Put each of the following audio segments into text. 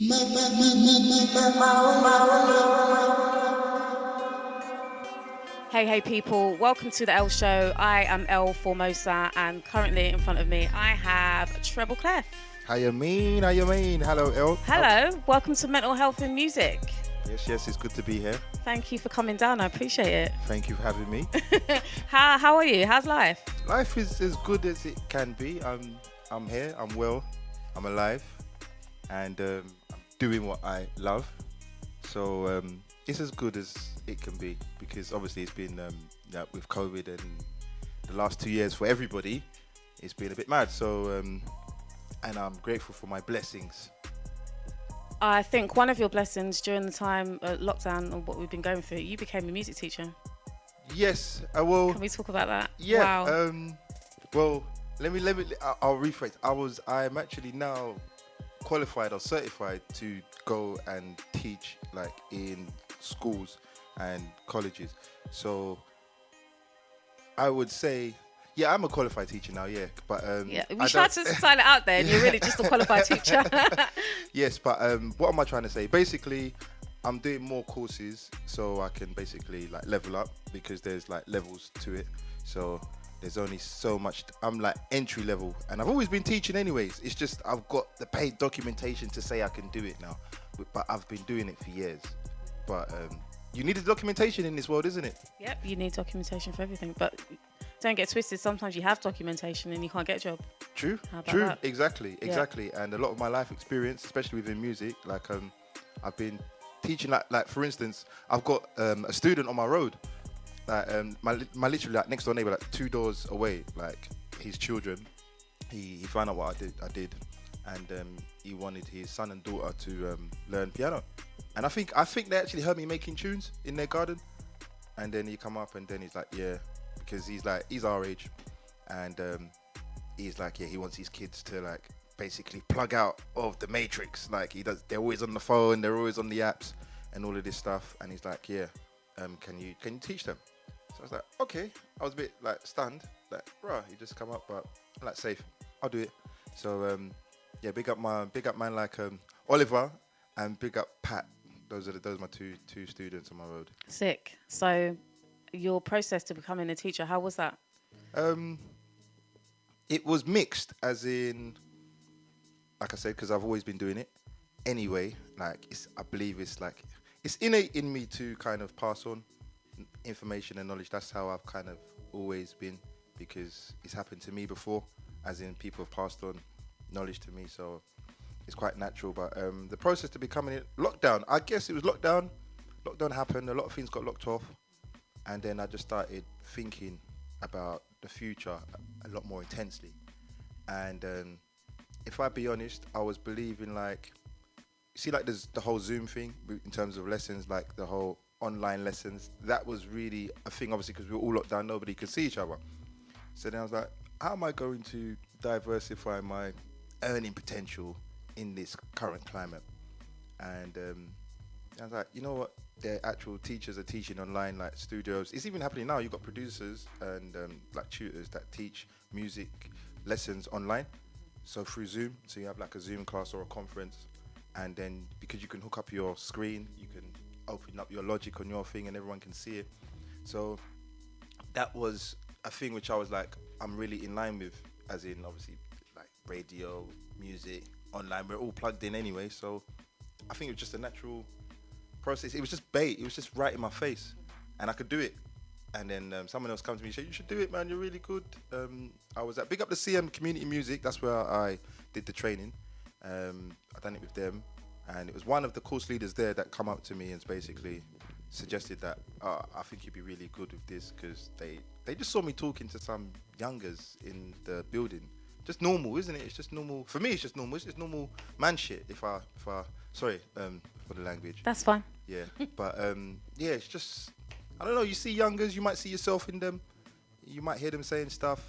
Hey people, welcome to the L Show. I am El Formosa and currently in front of me I have Treble Clef. How you mean? Hello, El. Hello, welcome to Mental Health in Music. Yes, it's good to be here. Thank you for coming down, I appreciate it. Thank you for having me. How are you? How's life? Life is as good as it can be. I'm here, I'm well, I'm alive, and I'm doing what I love. So it's as good as it can be, because obviously it's been with COVID and the last 2 years for everybody, it's been a bit mad. So and I'm grateful for my blessings. I think one of your blessings during the time lockdown and what we've been going through, you became a music teacher. Yes, I will. Can we talk about that? Yeah. Wow. Well, I'll rephrase. I'm actually now qualified or certified to go and teach like in schools and colleges. So I would say, yeah, I'm a qualified teacher now. Yeah, but yeah, we tried to sign it out there, and you're really just a qualified teacher. Yes, but what am I trying to say? Basically, I'm doing more courses so I can basically like level up, because there's like levels to it. So there's only so much. I'm like entry level, and I've always been teaching anyways. It's just I've got the paid documentation to say I can do it now, but I've been doing it for years. But you need the documentation in this world, isn't it? Yep, you need documentation for everything, but don't get twisted. Sometimes you have documentation and you can't get a job. True. That? Exactly. Yeah. And a lot of my life experience, especially within music, like I've been teaching. Like for instance, I've got a student on my road. Like my literally like next door neighbor, like 2 doors away. Like his children, he found out what I did, and he wanted his son and daughter to learn piano. And I think they actually heard me making tunes in their garden, and then he come up and then he's like, yeah, because he's our age, and he's like, yeah, he wants his kids to like basically plug out of the matrix. Like they're always on the phone, they're always on the apps and all of this stuff. And he's like, yeah, can you teach them? So I was like, okay. I was a bit like stunned, like, bro, you just come up, but I'm like, safe, I'll do it. So yeah, big up man like Oliver, and big up Pat. Those are my two students on my road. Sick. So your process to becoming a teacher, how was that? It was mixed, as in, like I said, because I've always been doing it anyway. Like I believe it's innate in me to kind of pass on information and knowledge. That's how I've kind of always been, because it's happened to me before, as in people have passed on knowledge to me. So it's quite natural. But the process to becoming it, lockdown, I guess it was lockdown. Lockdown happened, a lot of things got locked off, and then I just started thinking about the future a lot more intensely. And if I be honest, I was believing like, see, like there's the whole Zoom thing in terms of lessons, like the whole online lessons. That was really a thing, obviously, because we were all locked down, nobody could see each other. So then I was like, how am I going to diversify my earning potential in this current climate? And I was like, you know what? The actual teachers are teaching online, like studios. It's even happening now. You've got producers and like tutors that teach music lessons online. So through Zoom, so you have like a Zoom class or a conference, and then because you can hook up your screen, you can open up your Logic on your thing and everyone can see it. So that was a thing which I was like, I'm really in line with, as in obviously like radio, music, online. We're all plugged in anyway. So I think it was just a natural process. It was just bait. It was just right in my face, and I could do it. And then someone else comes to me and said, you should do it, man, you're really good. I was at big up the CM Community Music. That's where I did the training. I done it with them, and it was one of the course leaders there that come up to me and basically suggested that I think you'd be really good with this, because they just saw me talking to some youngers in the building. Just normal, isn't it? It's just normal. For me, it's just normal. It's just normal man shit. If I sorry for the language. That's fine. Yeah, but yeah, it's just, I don't know. You see youngers, you might see yourself in them. You might hear them saying stuff,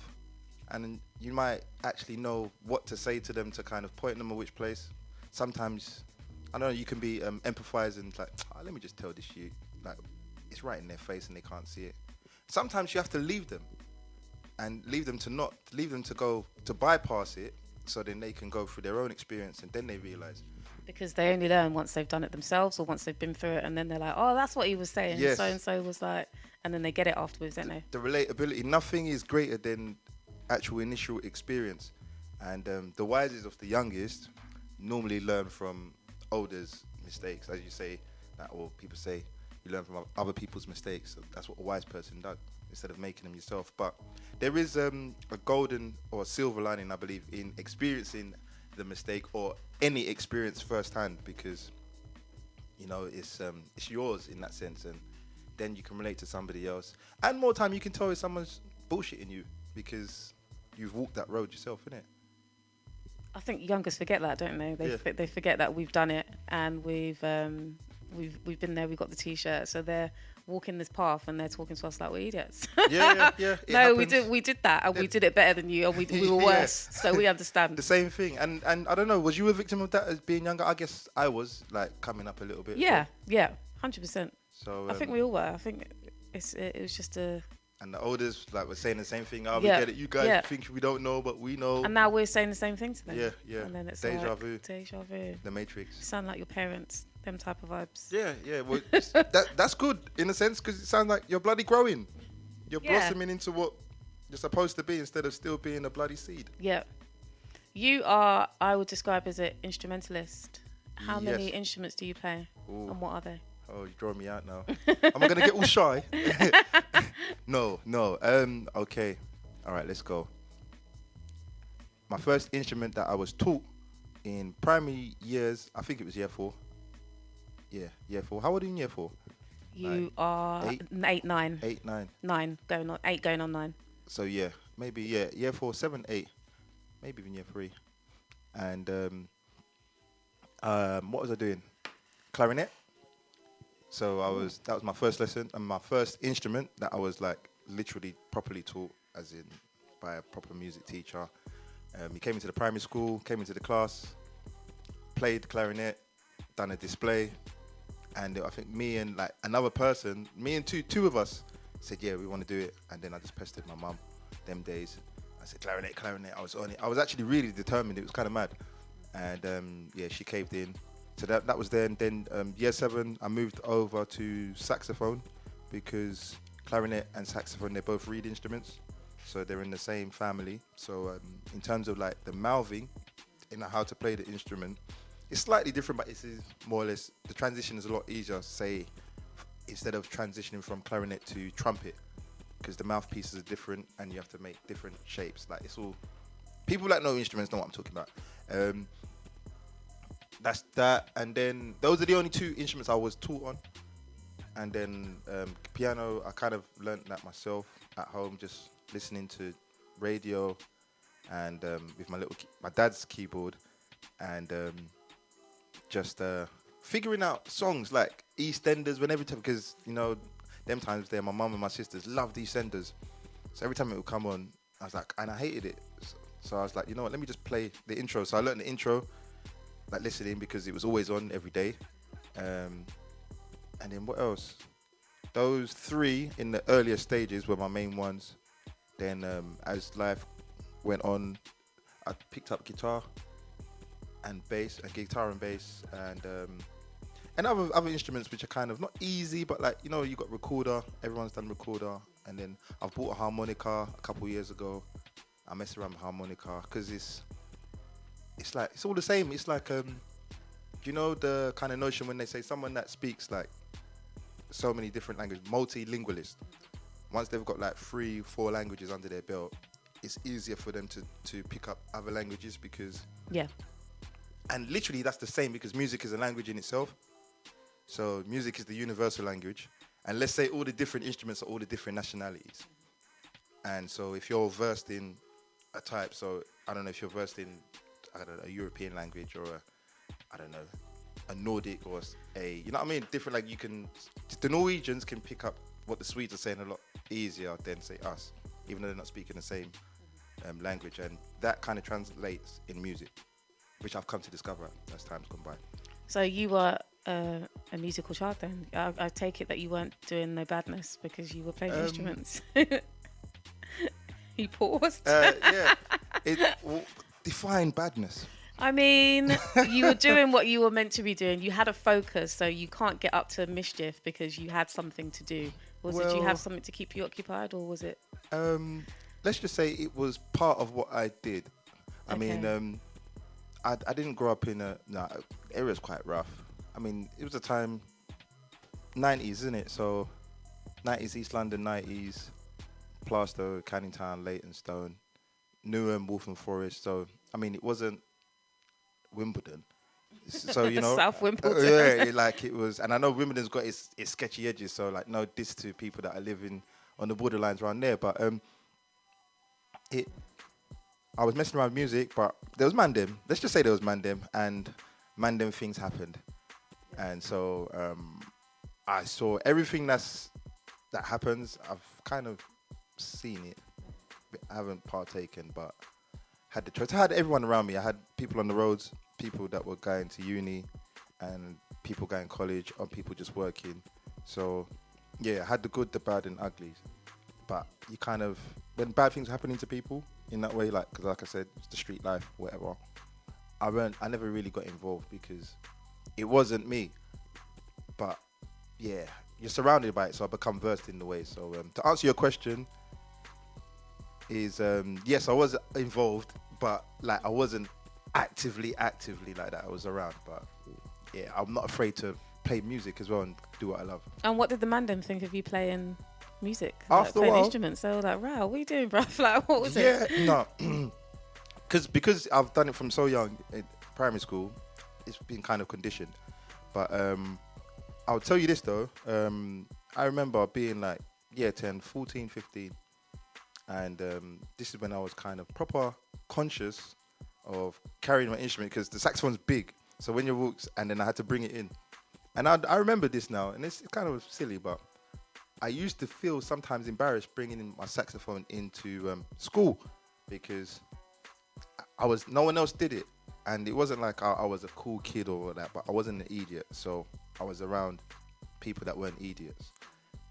and you might actually know what to say to them to kind of point them a which place. Sometimes, I don't know, you can be empathizing, like, let me just tell this shit. Like, it's right in their face and they can't see it. Sometimes you have to leave them, and leave them to go to bypass it, so then they can go through their own experience, and then they realize. Because they only learn once they've done it themselves or once they've been through it, and then they're like, oh, that's what he was saying. Yes. So and so was like, and then they get it afterwards, don't they? The relatability, nothing is greater than actual initial experience. And the wisest of the youngest normally learn from older's mistakes, as you say, or people say, you learn from other people's mistakes. So that's what a wise person does, instead of making them yourself. But there is a golden or silver lining, I believe, in experiencing the mistake or any experience firsthand, because it's yours in that sense, and then you can relate to somebody else, and more time you can tell if someone's bullshitting you because you've walked that road yourself, innit? I think youngers forget that, don't they? They forget that we've done it, and we've been there. We've got the T-shirt, so they're walking this path and they're talking to us like we're idiots. Yeah. No, we did that, and we did it better than you, and we were worse. So we understand. The same thing, and I don't know. Was you a victim of that as being younger? I guess I was, like, coming up a little bit. Yeah, 100%. So I think we all were. I think it was just a. And the olders, like, were saying the same thing. We get it. You guys think we don't know, but we know. And now we're saying the same thing to them. Yeah. And then it's Deja like, vu. Deja vu. The Matrix. You sound like your parents. Them type of vibes. Yeah. Well, that's good in a sense, because it sounds like you're bloody growing. You're blossoming into what you're supposed to be instead of still being a bloody seed. Yeah. You are, I would describe as an instrumentalist. How many instruments do you play? Ooh. And what are they? Oh, you're drawing me out now. Am I going to get all shy? No. Okay. All right, let's go. My first instrument that I was taught in primary years, I think it was year 4. Yeah, year 4. How old are you in year 4? You are 8, 9. 8, 9. 9, going on 8, going on 9. So year 4, 7, 8, maybe even year 3. And what was I doing? Clarinet. So that was my first lesson and my first instrument that I was, like, literally properly taught, as in by a proper music teacher. He came into the primary school, came into the class, played clarinet, done a display, and I think me and, like, another person, me and two of us said, yeah, we want to do it. And then I just pestered my mum them days. I said, clarinet. I was on it. I was actually really determined. It was kind of mad. And she caved in. So that was then. Then year 7, I moved over to saxophone, because clarinet and saxophone, they're both reed instruments. So they're in the same family. So in terms of, like, the mouthing, how to play the instrument, it's slightly different, but it's more or less, the transition is a lot easier, say, instead of transitioning from clarinet to trumpet, because the mouthpieces are different and you have to make different shapes. Like, it's all, people that know instruments know what I'm talking about. That's that. And then those are the only 2 instruments I was taught on. And then piano, I kind of learnt that myself at home, just listening to radio and with my dad's keyboard, and just figuring out songs like EastEnders whenever time, because them times there, my mum and my sisters loved EastEnders, so every time it would come on, I was like, and I hated it, so I was like, you know what, let me just play the intro. So I learned the intro, like, listening, because it was always on every day, and then what else? Those 3 in the earlier stages were my main ones. Then as life went on, I picked up guitar and bass, and other instruments which are kind of not easy, but, like, you got recorder. Everyone's done recorder. And then I've bought a harmonica a couple of years ago. I mess around with harmonica because it's like, it's all the same. It's like the kind of notion when they say someone that speaks, like, so many different languages, multilingualist. Once they've got, like, 3, 4 languages under their belt, it's easier for them to pick up other languages, because and literally that's the same, because music is a language in itself. So music is the universal language, and let's say all the different instruments are all the different nationalities. And so if you're versed in a type, so I don't know if you're versed in, I don't know, a European language, or a Nordic, or you know what I mean, different, like, the Norwegians can pick up what the Swedes are saying a lot easier than, say, us, even though they're not speaking the same language, and that kind of translates in music, which I've come to discover as time's gone by. So you were a musical child then? I take it that you weren't doing no badness because you were playing instruments. He paused. Yeah. Define badness. I mean, you were doing what you were meant to be doing. You had a focus, so you can't get up to mischief because you had something to do. Did you have something to keep you occupied, or was it? Let's just say it was part of what I did. I mean, I didn't grow up in area's quite rough. I mean, it was a time, 90s, isn't it? So, 90s East London, 90s, Plaistow, Canning Town, Leytonstone, Newham, Waltham Forest. So, I mean, it wasn't Wimbledon. So, you know. South Wimbledon. It was, and I know Wimbledon's got its sketchy edges, so, like, no diss to people that are living on the borderlines around there. But I was messing around with music, but there was Mandem. Let's just say there was Mandem, and Mandem things happened. And so I saw everything that happens. I've kind of seen it. I haven't partaken, but had the choice. I had everyone around me. I had people on the roads, people that were going to uni, and people going to college, or people just working. So, yeah, I had the good, the bad, and uglies. But you kind of, when bad things are happening to people in that way, because like I said, it's the street life, whatever, I never really got involved because it wasn't me. But, yeah, you're surrounded by it, so I become versed in the way. So, to answer your question, is yes, I was involved, but like I wasn't actively like that. I was around, but yeah, I'm not afraid to play music as well and do what I love. And what did the Mandem think of you playing music? After playing a while, instruments? So like, wow, what are you doing, bruv? Like, what was it? Yeah, no, because I've done it from so young in primary school, it's been kind of conditioned. But I'll tell you this though, I remember being like year 10, 14, 15. And this is when I was kind of proper conscious of carrying my instrument because the saxophone's big. So when you walk, and then I had to bring it in. And I remember this now, and it's kind of silly, but I used to feel sometimes embarrassed bringing in my saxophone into school because no one else did it. And it wasn't like I was a cool kid or that, but I wasn't an idiot. So I was around people that weren't idiots.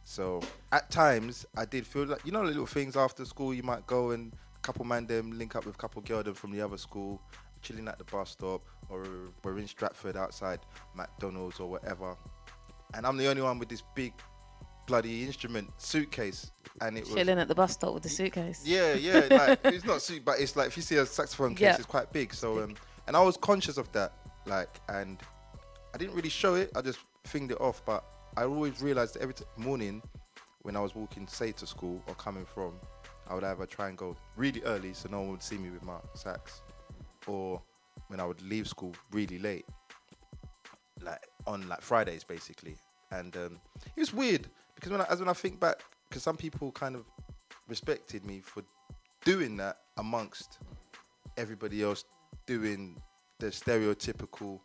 So at times I did feel like, you know, the little things after school, you might go and a couple man them link up with a couple girl them from the other school, chilling at the bus stop, or we're in Stratford outside McDonald's or whatever. And I'm the only one with this big bloody instrument suitcase. And it was chilling at the bus stop with the suitcase. Yeah, like it's not suit, but it's like if you see a saxophone case, it's quite big. So and I was conscious of that, like, and I didn't really show it. I just finged it off, but I always realised that every morning when I was walking, say, to school or coming from, I would either try and go really early so no one would see me with my sax, or when I would leave school really late, like on like Fridays basically. And it was weird because when I think back, because some people kind of respected me for doing that amongst everybody else doing the stereotypical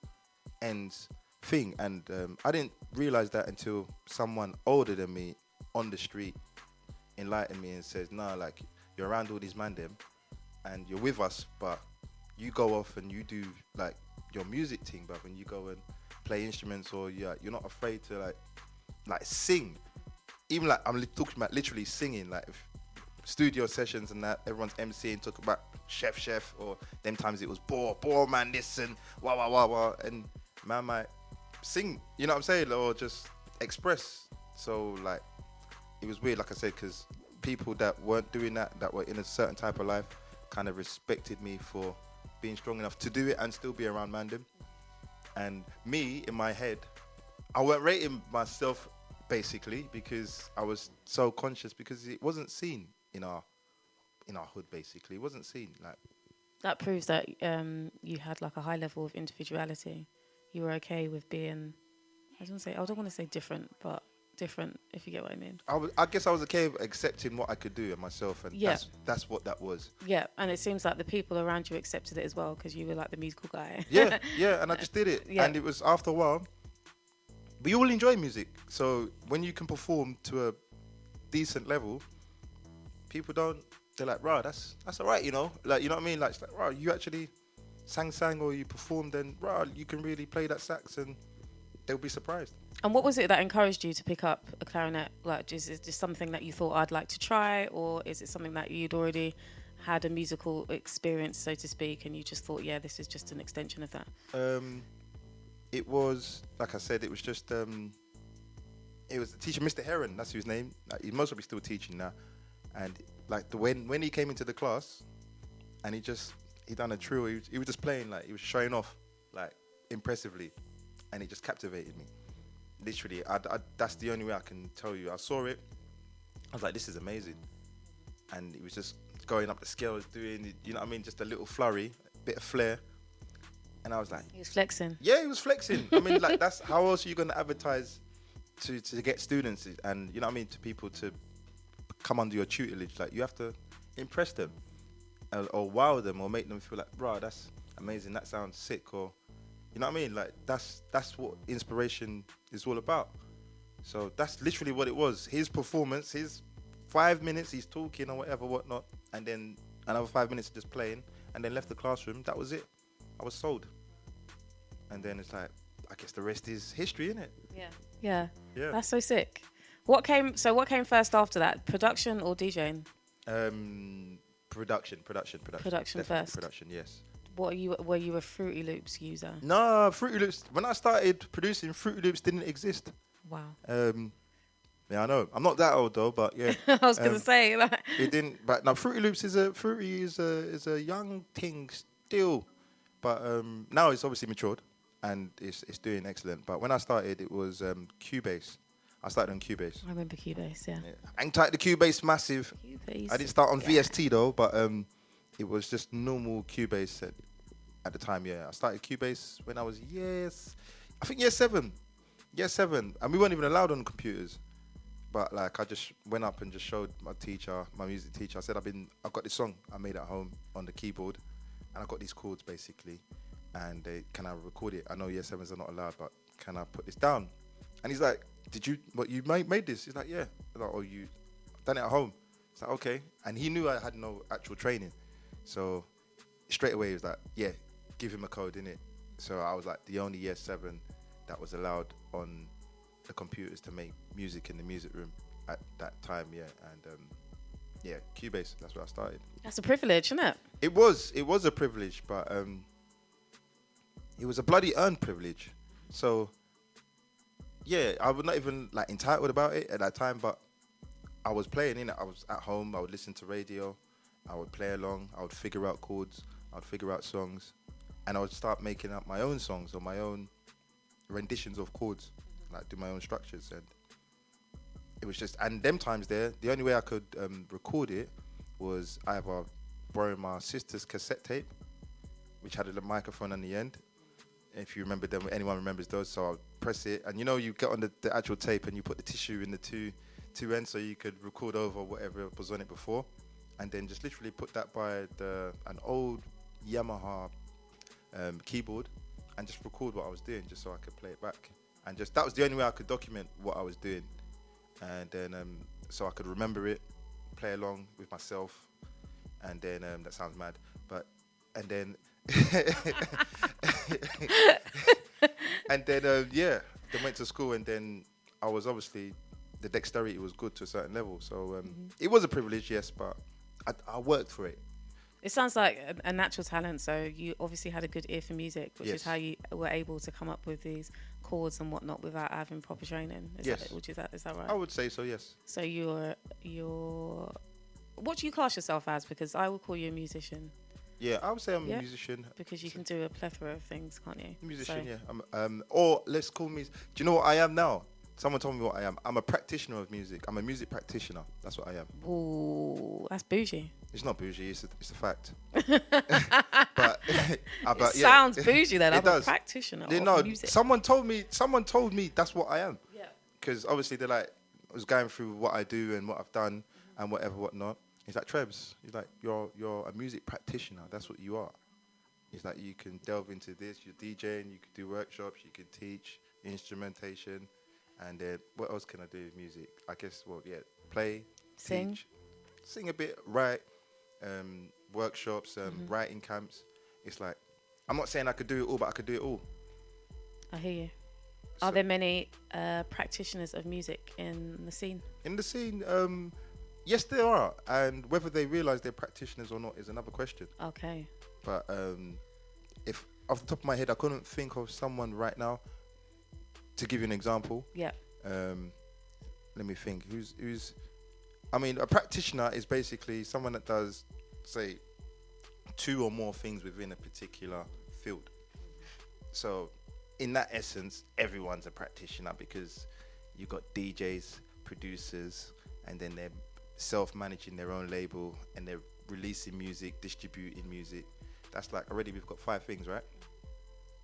ends thing, and I didn't realize that until someone older than me on the street enlightened me and says, "No, like you're around all these man them, and you're with us, but you go off and you do like your music thing, bruv, and you go and play instruments, or you're not afraid to like sing, even like I'm talking about literally singing, like if studio sessions and that everyone's MCing, talk about chef, or them times it was bore man this and wah, and man might sing, you know what I'm saying, or just express. So like it was weird, like I said, because people that weren't doing that were in a certain type of life, kind of respected me for being strong enough to do it and still be around Mandem. And me, in my head, I weren't rating myself basically because I was so conscious, because it wasn't seen in our hood. Basically, it wasn't seen. Like that proves that you had like a high level of individuality. You were okay with being, I don't want to say different, but different, if you get what I mean. I guess I was okay with accepting what I could do in myself, and that's what that was. Yeah, and it seems like the people around you accepted it as well, because you were like the musical guy. yeah, and I just did it. Yeah. And it was after a while, we all enjoy music. So when you can perform to a decent level, they're like, "Rah, that's all right, you know?" Like, you know what I mean? Like, it's like, "Rah, you actually sang or you performed, and rah, you can really play that sax," and they'll be surprised. And what was it that encouraged you to pick up a clarinet? Like, is it just something that you thought, I'd like to try, or is it something that you'd already had a musical experience, so to speak, and you just thought, yeah, this is just an extension of that? It was, like I said, it was just, it was the teacher, Mr. Heron, that's his name. He's most probably still teaching now. And like when he came into the class and he done a trill, he was just playing, like he was showing off, like impressively. And it just captivated me. Literally, that's the only way I can tell you. I saw it, I was like, this is amazing. And it was just going up the scales, doing, you know what I mean, just a little flurry, a bit of flair. And I was like... He was flexing. Yeah, he was flexing. I mean, like, that's how else are you going to advertise to get students and, you know what I mean, to people to come under your tutelage? Like, you have to impress them or wow them or make them feel like, bro, that's amazing, that sounds sick, or... You know what I mean? Like, that's what inspiration is all about. So that's literally what it was. His performance, his 5 minutes, he's talking or whatever, whatnot, and then another 5 minutes just playing, and then left the classroom. That was it. I was sold. And then it's like, I guess the rest is history, innit? Yeah. That's so sick. What came first after that? Production or DJing? Production Definitely first. Production, yes. Were you a Fruity Loops user? No, Fruity Loops. When I started producing, Fruity Loops didn't exist. Wow. Yeah, I know. I'm not that old though, but yeah. I was gonna say like it didn't. But now Fruity Loops is a young thing still, but now it's obviously matured and it's doing excellent. But when I started, it was Cubase. I started on Cubase. I remember Cubase, yeah. Untitled Cubase, massive. Cubase. I didn't start on VST though, but it was just normal Cubase at the time. Yeah, I started Cubase when I was year 7. Year 7, and we weren't even allowed on computers. But like, I just went up and just showed my music teacher. I said, I've got this song I made at home on the keyboard, and I've got these chords basically, and can I record it? I know year 7s are not allowed, but can I put this down? And he's like, you made this? He's like, yeah. I was like, oh, you done it at home? It's like, okay. And he knew I had no actual training. So straight away he was like, yeah, give him a code, innit? So I was like the only year 7 that was allowed on the computers to make music in the music room at that time, yeah. And yeah, Cubase, that's where I started. That's a privilege, isn't it? It was a privilege, but it was a bloody earned privilege. So yeah, I was not even like entitled about it at that time, but I was playing in it. I was at home, I would listen to radio, I would play along, I would figure out chords, I would figure out songs, and I would start making up my own songs or my own renditions of chords, like do my own structures. And it was just, and them times there, the only way I could record it was either borrowing my sister's cassette tape, which had a little microphone on the end. If you remember them, anyone remembers those, so I'll press it, and you know, you get on the actual tape and you put the tissue in the two ends so you could record over whatever was on it before, and then just literally put that by an old Yamaha keyboard and just record what I was doing, just so I could play it back. And just that was the only way I could document what I was doing, and then so I could remember it, play along with myself, and then that sounds mad, but and then and then yeah, then went to school, and then I was obviously, the dexterity was good to a certain level, so it was a privilege, yes, but I worked for it. It sounds like a natural talent, so you obviously had a good ear for music, which Yes. is how you were able to come up with these chords and whatnot without having proper training. Is Yes. that right? I would say so, yes. So you're what do you class yourself as? Because I will call you a musician. Yeah, I would say I'm Yeah. a musician. Because you can do a plethora of things, can't you? Musician, So- yeah. Or let's call me. Do you know what I am now? Someone told me what I am. I'm a practitioner of music. I'm a music practitioner. That's what I am. Ooh, that's bougie. It's not bougie. It's a fact. but It sounds bougie then. It I'm does. a practitioner No, of music. someone told me that's what I am. Yeah. Because obviously they're like, I was going through what I do and what I've done and whatnot. He's like, Trebs, he's like, you're a music practitioner. That's what you are. He's like, you can delve into this. You're DJing. You can do workshops. You can teach instrumentation. And then what else can I do with music? I guess, play, Sing. teach, sing a bit, write, workshops, writing camps. It's like, I'm not saying I could do it all, but I could do it all. I hear you. Are there many practitioners of music in the scene? In the scene, Yes, there are, and whether they realise they're practitioners or not is another question. Okay. But if off the top of my head, I couldn't think of someone right now to give you an example. Yeah. Let me think. Who's? I mean, a practitioner is basically someone that does, say, 2 or more things within a particular field. So, in that essence, everyone's a practitioner because you got DJs, producers, and then they're self-managing their own label and they're releasing music, distributing music. That's like already we've got 5 things, right?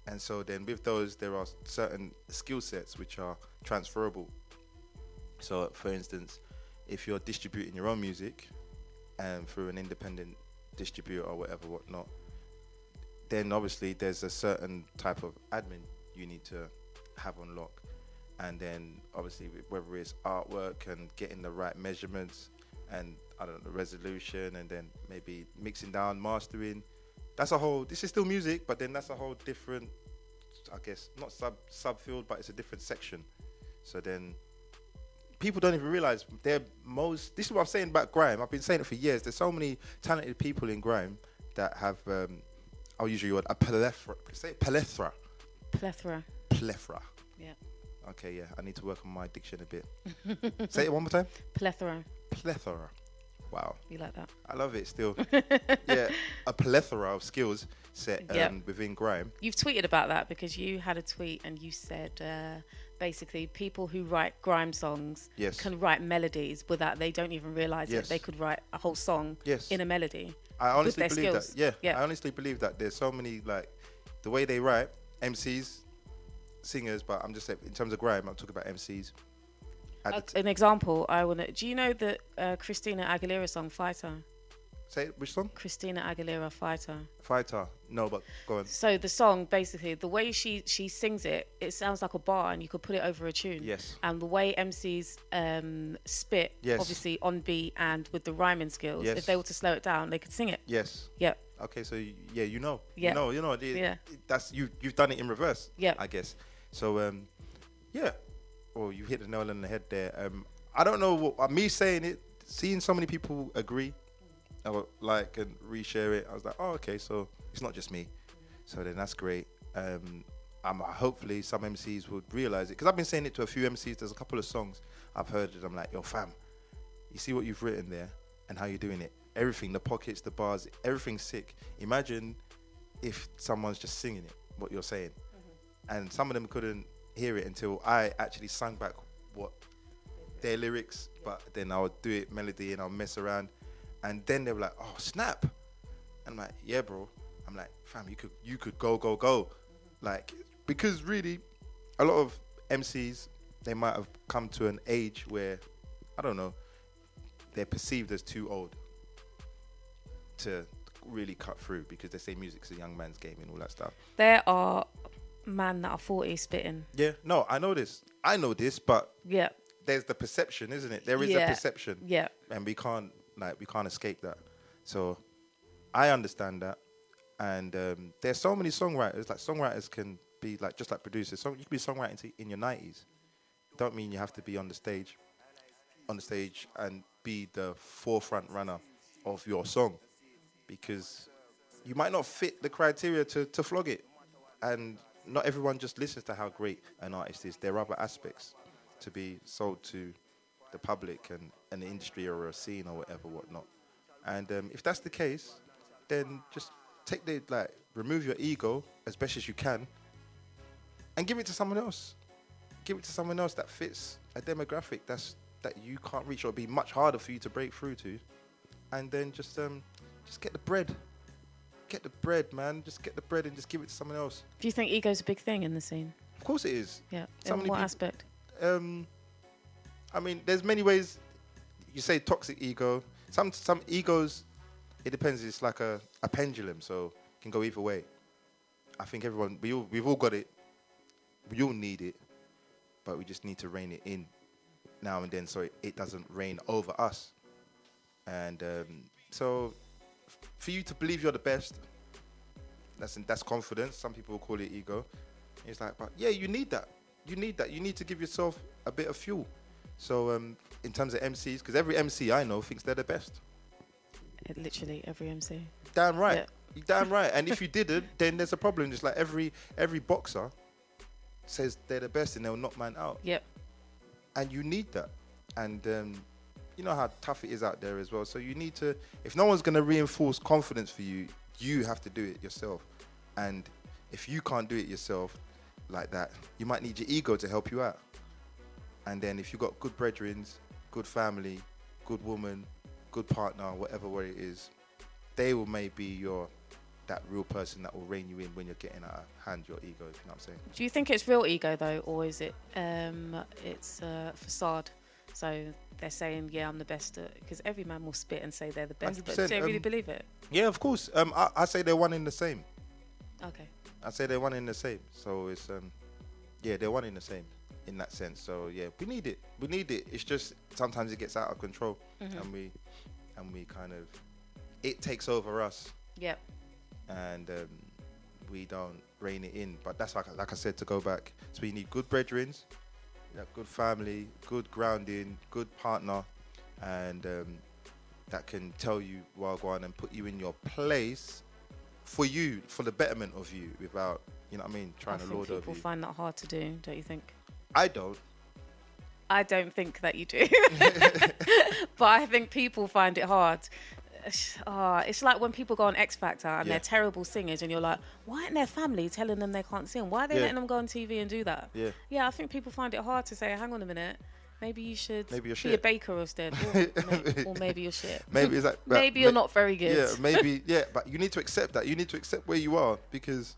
And so then with those, there are certain skill sets which are transferable. So, for instance, if you're distributing your own music and through an independent distributor or whatnot, then obviously there's a certain type of admin you need to have on lock. And then obviously whether it's artwork and getting the right measurements and I don't know, the resolution, and then maybe mixing down, mastering. That's a whole, this is still music, but then that's a whole different, I guess, not subfield, but it's a different section. So then people don't even realize this is what I'm saying about grime. I've been saying it for years. There's so many talented people in grime that have, I'll use your word, a plethora. Say plethora. Plethora. Yeah. Okay, yeah. I need to work on my diction a bit. Say it one more time. Plethora. Wow. You like that? I love it still. Yeah, a plethora of skills set within grime. You've tweeted about that because you had a tweet and you said basically people who write grime songs can write melodies without they don't even realise it. They could write a whole song in a melody. I honestly with their believe skills. that. I honestly believe that there's so many, like, the way they write, MCs, singers, but I'm just saying in terms of grime, I'm talking about MCs. An example, do you know the Christina Aguilera song Fighter? Say which song? Christina Aguilera, Fighter. No, but go on. So the song, basically, the way she sings it, it sounds like a bar, and you could put it over a tune. Yes. And the way MCs spit, obviously on beat and with the rhyming skills, if they were to slow it down, they could sing it. Yes. Yep. Okay, so yeah, you know. Yeah. That's you've done it in reverse. Yeah. I guess. So yeah. Well, you hit the nail on the head there. I don't know what me saying it, seeing so many people agree. Like and reshare it. I was like, oh, okay, so it's not just me. So then that's great. Hopefully some MCs would realize it, because I've been saying it to a few MCs. There's a couple of songs I've heard it. I'm like, yo, fam, you see what you've written there and how you're doing it. Everything, the pockets, the bars, everything's sick. Imagine if someone's just singing it, what you're saying, and some of them couldn't hear it until I actually sang back what their lyrics, but then I would do it melody and I'll mess around. And then they were like, oh, snap. I'm like, yeah, bro. I'm like, fam, you could go. Like, because really, a lot of MCs, they might have come to an age where, I don't know, they're perceived as too old to really cut through, because they say music's a young man's game and all that stuff. There are men that are 40 spitting. Yeah, no, I know this, but yeah, there's the perception, isn't it? There is a perception. Yeah. And we can't escape that. So I understand that. And there's so many songwriters. Like, songwriters can be like just like producers. You can be songwriting in your 90s. Don't mean you have to be on the stage and be the forefront runner of your song, because you might not fit the criteria to flog it. And not everyone just listens to how great an artist is. There are other aspects to be sold to the public and the industry or a scene or whatnot. And if that's the case, then just remove your ego as best as you can and give it to someone else. Give it to someone else that fits a demographic that you can't reach, or it'll be much harder for you to break through to. And then just get the bread. Get the bread, man. Just get the bread and just give it to someone else. Do you think ego's a big thing in the scene? Of course it is. Yeah. In what aspect? I mean, there's many ways. You say toxic ego. Some egos, it depends. It's like a pendulum, so it can go either way. I think we've all got it. We all need it, but we just need to rein it in now and then, so it doesn't reign over us. And so, for you to believe you're the best, that's confidence. Some people will call it ego. It's like, but yeah, you need that. You need to give yourself a bit of fuel. So in terms of MCs, because every MC I know thinks they're the best. Literally every MC. Damn right. Yeah. You're damn right. And if you didn't, then there's a problem. Just like every boxer says they're the best and they'll knock man out. Yep. And you need that. And you know how tough it is out there as well. So you need to, if no one's going to reinforce confidence for you, you have to do it yourself. And if you can't do it yourself like that, you might need your ego to help you out. And then if you've got good brethren, good family, good woman, good partner, whatever it is, they will maybe that real person that will rein you in when you're getting out of hand your ego, if you know what I'm saying. Do you think it's real ego though, or is it it's facade? So they're saying, yeah, I'm the best, because every man will spit and say they're the best, but do they really believe it? Yeah, of course. I say they're one in the same. Okay. I say they're one in the same. So it's yeah, they're one in the same in that sense. So yeah, we need it. We need it. It's just sometimes it gets out of control, and we kind of, it takes over us. Yep. And we don't rein it in. But that's like I said, to go back. So we need good brethren, good family, good grounding, good partner, and that can tell you wagwan and put you in your place for you, for the betterment of you, without, you know what I mean, trying to lord over you. People find that hard to do, don't you think? I don't. I don't think that you do. But I think people find it hard. It's like when people go on X Factor and they're terrible singers, and you're like, why aren't their family telling them they can't sing? Why are they letting them go on TV and do that? Yeah, I think people find it hard to say, hang on a minute, maybe you should be a baker instead, or maybe you're shit. Maybe it's like, maybe you're not very good. Yeah, maybe, yeah, but you need to accept that. You need to accept where you are, because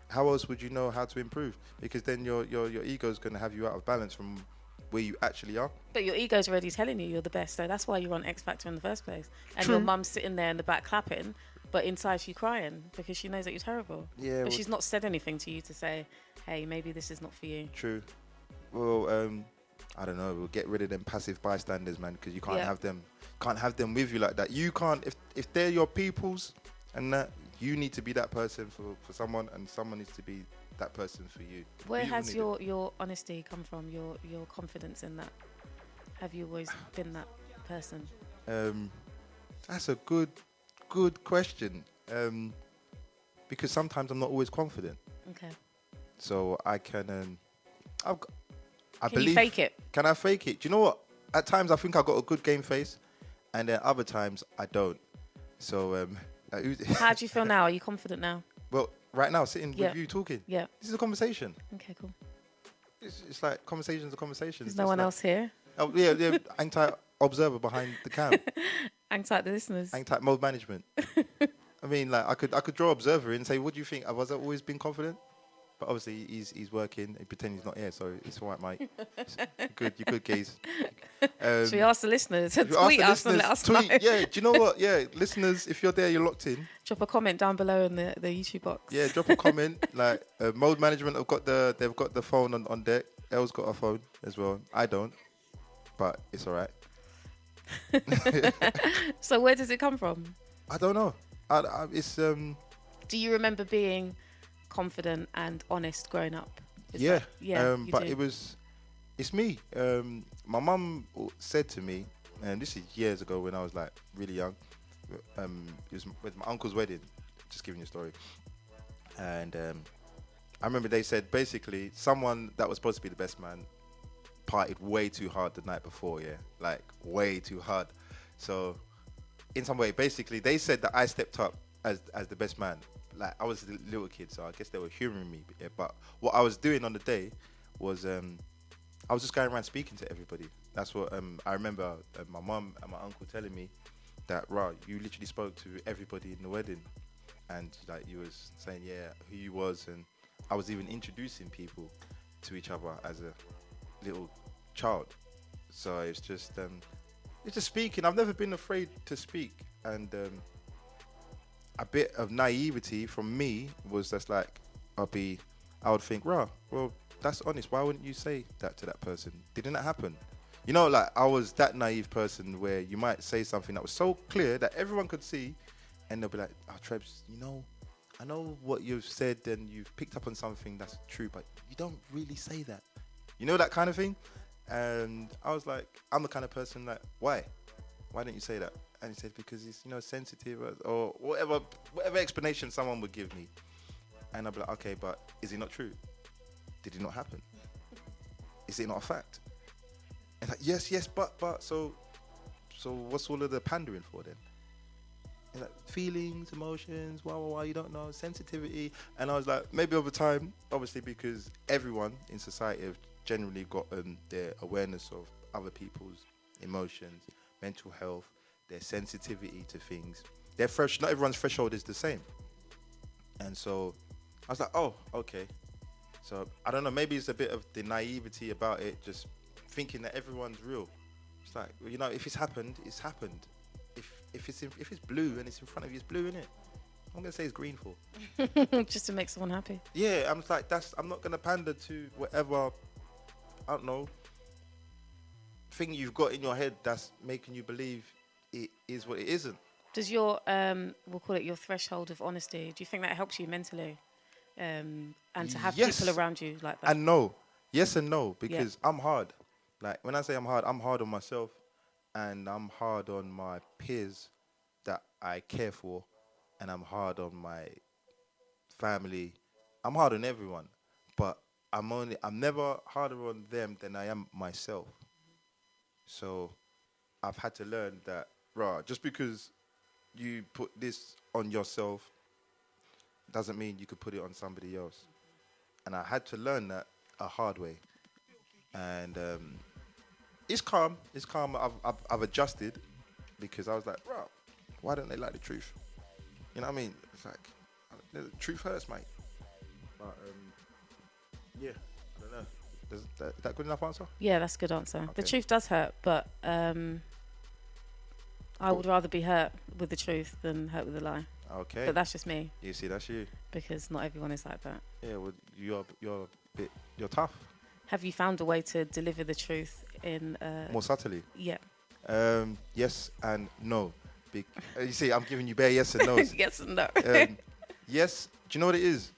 how else would you know how to improve? Because then your ego is going to have you out of balance from where you actually are. But your ego's already telling you you're the best, so that's why you're on X Factor in the first place. And True. your mum's sitting there in the back clapping, but inside she's crying because she knows that you're terrible. Yeah. But she's not said anything to you to say, hey, maybe this is not for you. True. Well, I don't know. We'll get rid of them passive bystanders, man, because you can't have them. Can't have them with you like that. You can't. If they're your peoples, and that, you need to be that person for someone, and someone needs to be that person for you. Where has your honesty come from? Your confidence in that? Have you always been that person? That's a good question. Because sometimes I'm not always confident. Okay. So I can. I can believe. You fake it? Can I fake it? Do you know what? At times I think I got a good game face, and then other times I don't. So how do you feel now? Are you confident now? Well, right now, sitting with you talking. Yeah. This is a conversation. Okay, cool. It's like conversations are conversations. There's no one else here. Oh yeah. Hang tight, observer behind the cam. Hang tight, the listeners. Hang tight, mode management. I mean, like I could draw observer in and say, what do you think? Have I always been confident? But obviously he's working. He pretends he's not here, so it's all right, mate. You're good, guys. Should we ask the listeners to tweet us and let us know? Yeah, do you know what? Yeah, listeners, if you're there, you're locked in. Drop a comment down below in the YouTube box. Yeah, drop a comment. Like mode management they've got the phone on deck. Elle's got a phone as well. I don't, but it's all right. So where does it come from? I don't know. It's Do you remember being confident and honest growing up? But do. It's me. My mum said to me, and this is years ago when I was like really young. It was with my uncle's wedding. Just giving you a story. And I remember they said basically someone that was supposed to be the best man partied way too hard the night before. Yeah, like way too hard. So in some way, basically they said that I stepped up as the best man. Like I was a little kid, so I guess they were humouring me. Yeah, but what I was doing on the day was I was just going around speaking to everybody. That's what I remember my mum and my uncle telling me that, you literally spoke to everybody in the wedding, and like you was saying who you was, and I was even introducing people to each other as a little child. So it's just speaking. I've never been afraid to speak, and a bit of naivety from me was just like, I would think, well, that's honest. Why wouldn't you say that to that person? Didn't that happen? You know, like I was that naive person where you might say something that was so clear that everyone could see, and they'll be like, Trebs, I know what you've said and you've picked up on something that's true, but you don't really say that. You know, that kind of thing? And I was like, I'm the kind of person like, why didn't you say that? And he said, because he's, sensitive, or whatever explanation someone would give me. And I'd be like, okay, but is it not true? Did it not happen? Is it not a fact? And like, yes, but so what's all of the pandering for then? And like, feelings, emotions, why you don't know, sensitivity. And I was like, maybe over time, obviously, because everyone in society have generally gotten their awareness of other people's emotions, mental health, their sensitivity to things. Not everyone's threshold is the same. And so I was like, oh, okay. So I don't know, maybe it's a bit of the naivety about it, just thinking that everyone's real. It's like, if it's happened, it's happened. If it's blue and it's in front of you, it's blue, innit? I'm gonna say it's green for. Just to make someone happy. Yeah, I'm like, I'm not gonna pander to whatever, I don't know, thing you've got in your head that's making you believe it is what it isn't. Does your we'll call it your threshold of honesty, do you think that helps you mentally? And to have people around you like that? And no. Yes and no, because I'm hard. Like, when I say I'm hard on myself, and I'm hard on my peers that I care for, and I'm hard on my family. I'm hard on everyone, but I'm never harder on them than I am myself. So I've had to learn that, just because you put this on yourself doesn't mean you could put it on somebody else. And I had to learn that a hard way. And it's calm. I've adjusted, because I was like, why don't they like the truth? You know what I mean? It's like, the truth hurts, mate. But yeah, I don't know. Is that good enough answer? Yeah, that's a good answer. Okay. The truth does hurt, but I would rather be hurt with the truth than hurt with a lie. Okay. But that's just me. You see, that's you. Because not everyone is like that. Yeah, well, you're tough. Have you found a way to deliver the truth in more subtly? Yeah. Yes and no. You see, I'm giving you bare yes and no's. Yes and no. Yes. Do you know what it is?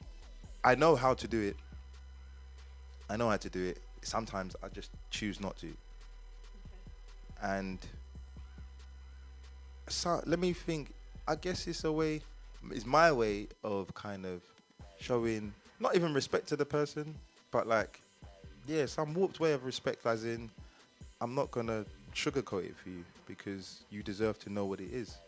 I know how to do it. Sometimes I just choose not to. Okay. And so let me think. I guess it's my way of kind of showing, not even respect to the person, but like, some warped way of respect, as in, I'm not gonna sugarcoat it for you because you deserve to know what it is.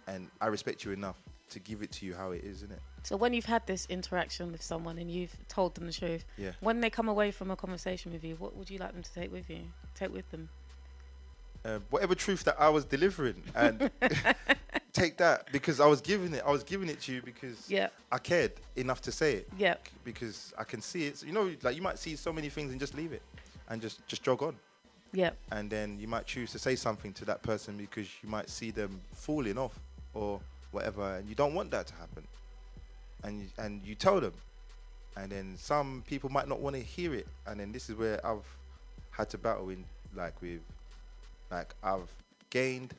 And I respect you enough to give it to you how it is, innit? So when you've had this interaction with someone and you've told them the truth, when they come away from a conversation with you, what would you like them to take with them? Whatever truth that I was delivering, and take that, because I was giving it to you because I cared enough to say it. Yeah. Because I can see it. So, like, you might see so many things and just leave it and just jog on. Yeah. And then you might choose to say something to that person because you might see them falling off or whatever, and you don't want that to happen. And you tell them. And then some people might not want to hear it. And then this is where I've had to battle I've gained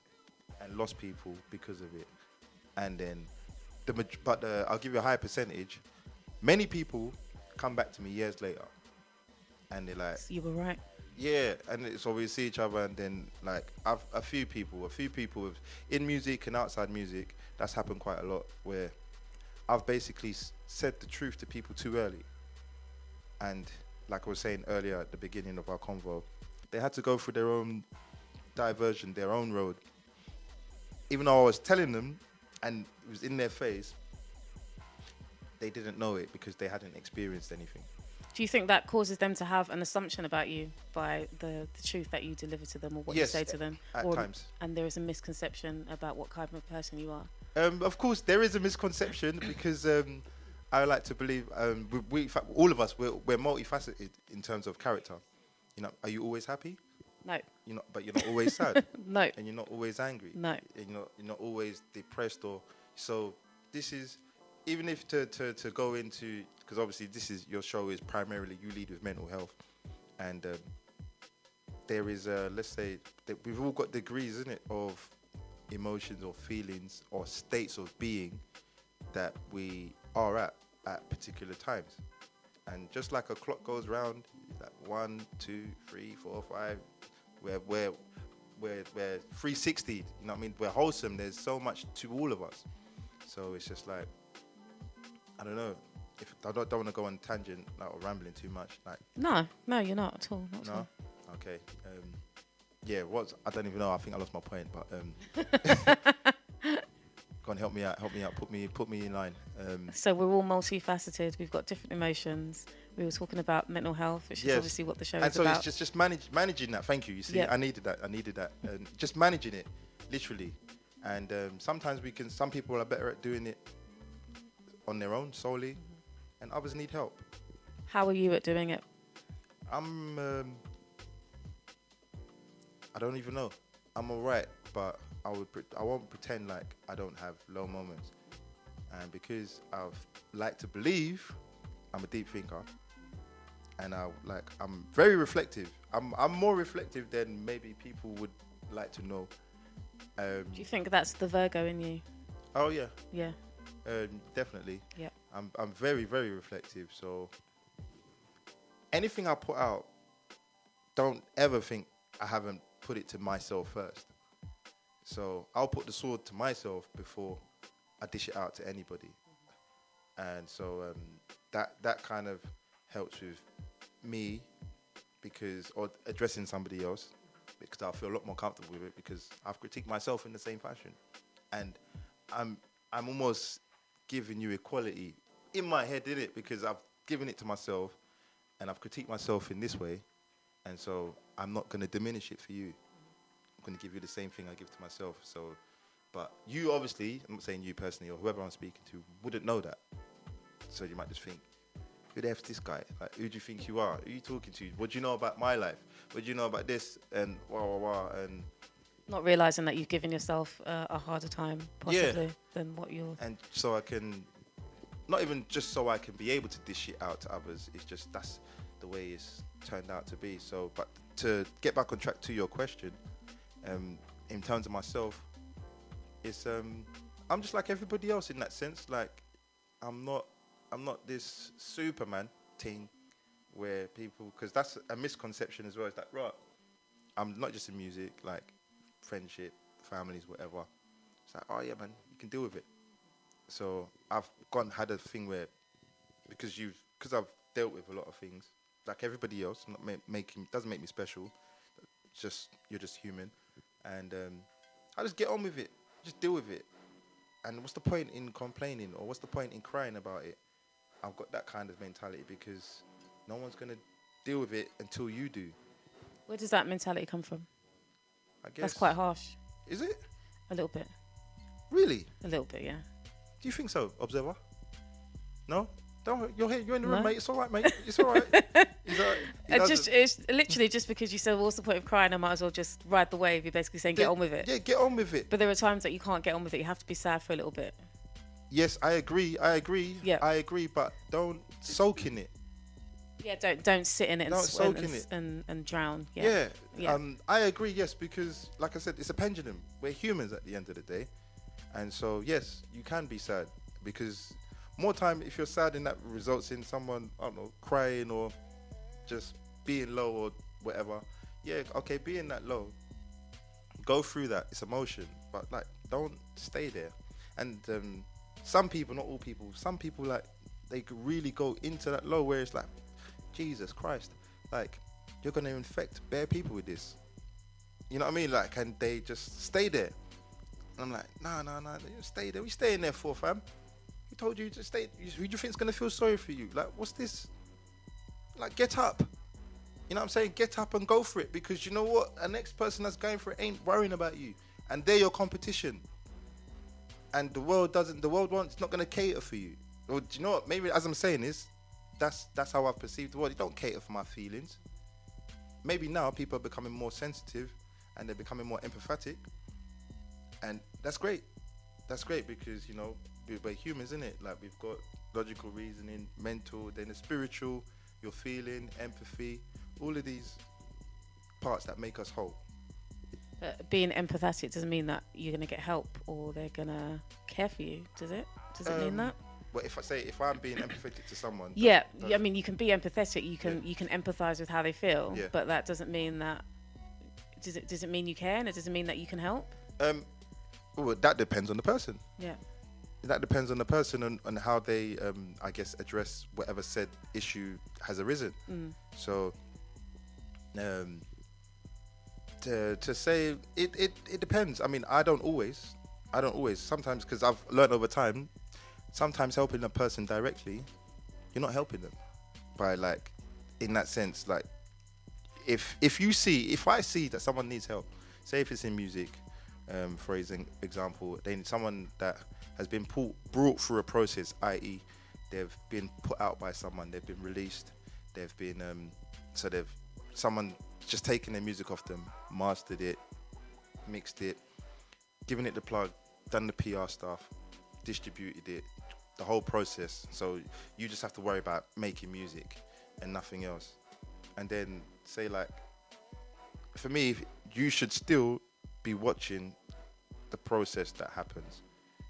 and lost people because of it. And then I'll give you a high percentage. Many people come back to me years later and they're like, you were right. Yeah, and so we see each other, and then like a few people in music and outside music, that's happened quite a lot, where I've basically said the truth to people too early. And like I was saying earlier at the beginning of our convo, they had to go through their own diversion, their own road. Even though I was telling them and it was in their face, they didn't know it because they hadn't experienced anything. Do you think that causes them to have an assumption about you by the truth that you deliver to them or what you say to them? At times. And there is a misconception about what kind of person you are? Of course, there is a misconception because I like to believe in fact, all of us, we're multifaceted in terms of character. Are you always happy? No. But you're not always sad. No. And you're not always angry. No. And you're not always depressed so this is, even if to go into, because obviously your show is primarily you lead with mental health, and there is let's say that we've all got degrees, isn't it, of emotions or feelings or states of being that we are at particular times. And just like a clock goes round, Like 1, 2, 3, 4, 5. We're 360. You know what I mean? We're wholesome. There's so much to all of us. So it's just like, I don't know. If I don't want to go on tangent or rambling too much. Like no, you're not at all. Not at all. Okay. Yeah. I don't even know. I think I lost my point. But go on, help me out. Put me in line. So we're all multifaceted. We've got different emotions. We were talking about mental health, which is obviously what the show is about. And so it's just managing that. Thank you. You see, I needed that. Just managing it, literally. And sometimes some people are better at doing it on their own solely, and others need help. How are you at doing it? I don't even know. I'm alright, but I won't pretend like I don't have low moments. And because I've like to believe, I'm a deep thinker, and I'm very reflective. I'm more reflective than maybe people would like to know. Do you think that's the Virgo in you? Oh yeah. Yeah. Definitely. Yeah. I'm very, very reflective. So anything I put out, don't ever think I haven't put it to myself first. So I'll put the sword to myself before I dish it out to anybody. And so that kind of helps with me or addressing somebody else, because I feel a lot more comfortable with it because I've critiqued myself in the same fashion. And I'm almost giving you equality in my head, in it, because I've given it to myself and I've critiqued myself in this way. And so I'm not going to diminish it for you. I'm going to give you the same thing I give to myself. So, but you obviously, I'm not saying you personally or whoever I'm speaking to, wouldn't know that. So you might just think, who the F's this guy? Like, who do you think you are? Who are you talking to? What do you know about my life? What do you know about this? And and not realizing that you've given yourself a harder time possibly than what you're. And so I can, not even just so I can be able to dish it out to others. It's just that's the way it's turned out to be. So, but to get back on track to your question, in terms of myself, it's I'm just like everybody else in that sense. Like I'm not this Superman thing where people, because that's a misconception as well. It's like, right, I'm not just in music, like friendship, families, whatever. It's like, oh yeah, man, you can deal with it. So I've had a thing where, because I've dealt with a lot of things, like everybody else, not doesn't make me special. It's just, you're just human. And I just get on with it, just deal with it. And what's the point in complaining, or what's the point in crying about it? I've got that kind of mentality because no one's going to deal with it until you do. Where does that mentality come from? I guess that's quite harsh. Is it? A little bit. Really? A little bit, yeah. Do you think so, Observer? No? Don't. You're in the room, mate. It's all right, mate. It's all right. It's literally just because you said, well, what's the point of crying? I might as well just ride the wave. You're basically saying, get on with it. Yeah, get on with it. But there are times that you can't get on with it. You have to be sad for a little bit. Yes, I agree. Yeah. I agree, but don't soak in it. Yeah, don't sit in it and drown. Yeah. I agree, yes, because like I said, it's a pendulum. We're humans at the end of the day. And so, yes, you can be sad, because more time, if you're sad and that results in someone, I don't know, crying or just being low or whatever. Yeah, okay, being that low, go through that. It's emotion, but like, don't stay there. And some people, not all people, some people, like, they could really go into that low where it's like, Jesus Christ, like, you're going to infect bare people with this. You know what I mean? Like, and they just stay there. And I'm like, no, stay there. We staying there for, fam? Who told you to stay? Who do you think's going to feel sorry for you? Like, what's this? Like, get up. You know what I'm saying? Get up and go for it, because you know what? The next person that's going for it ain't worrying about you. And they're your competition. And the world wants, not going to cater for you. Or do you know what? Maybe as I'm saying is, that's how I've perceived the world. You don't cater for my feelings. Maybe now people are becoming more sensitive and they're becoming more empathetic. And that's great. That's great, because, you know, we're humans, innit? Like, we've got logical reasoning, mental, then the spiritual, your feeling, empathy, all of these parts that make us whole. But being empathetic doesn't mean that you're going to get help or they're going to care for you, does it? Does it mean that? But if I'm being empathetic to someone, I mean, you can be empathetic. You can empathize with how they feel, but that doesn't mean that. Does it mean you care? And it doesn't mean that you can help. Well, that depends on the person. Yeah. That depends on the person and how they, I guess, address whatever said issue has arisen. So, to say it depends. I mean, I don't always. Sometimes, because I've learned over time, sometimes helping a person directly, you're not helping them. By like, in that sense, like, if I see that someone needs help, say if it's in music, for example, they need someone that has been brought through a process, i.e., they've been put out by someone, they've been released, they've been someone just taken their music off them, mastered it, mixed it, given it the plug, done the PR stuff, distributed it, the whole process. So you just have to worry about making music and nothing else. And then say, like, for me, you should still be watching the process that happens.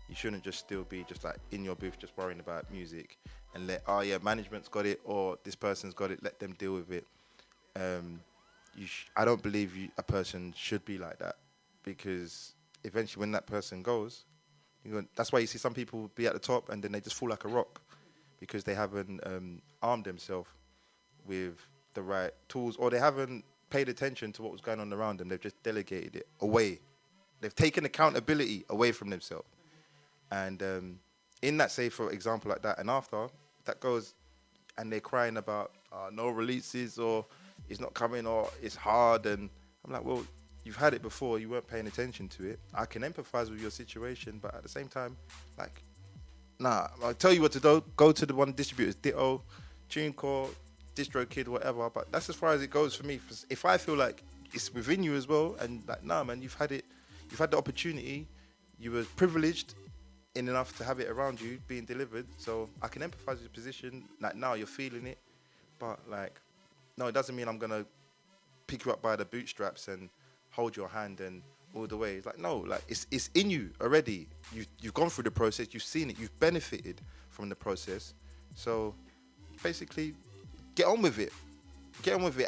You shouldn't just still be just like in your booth just worrying about music and management's got it or this person's got it, let them deal with it. I don't believe a person should be like that, because eventually when that person goes, that's why you see some people be at the top and then they just fall like a rock because they haven't armed themselves with the right tools, or they haven't paid attention to what was going on around them. They've just delegated it away. They've taken accountability away from themselves. And in that, say, for example, like that, and after that goes and they're crying about no releases, or it's not coming, or it's hard. And I'm like, well, you've had it before. You weren't paying attention to it. I can empathize with your situation, but at the same time, like, nah, I'll tell you what to do. Go to the one distributors, Ditto, TuneCore, DistroKid, whatever. But that's as far as it goes for me. If I feel like it's within you as well, and like, nah, man, you've had the opportunity, you were privileged in enough to have it around you being delivered, so I can empathize with your position. Like, now you're feeling it, but like, no, it doesn't mean I'm gonna pick you up by the bootstraps and hold your hand and all the way. It's like, no, like, it's in you already. You've gone through the process, you've seen it, you've benefited from the process. So basically, get on with it.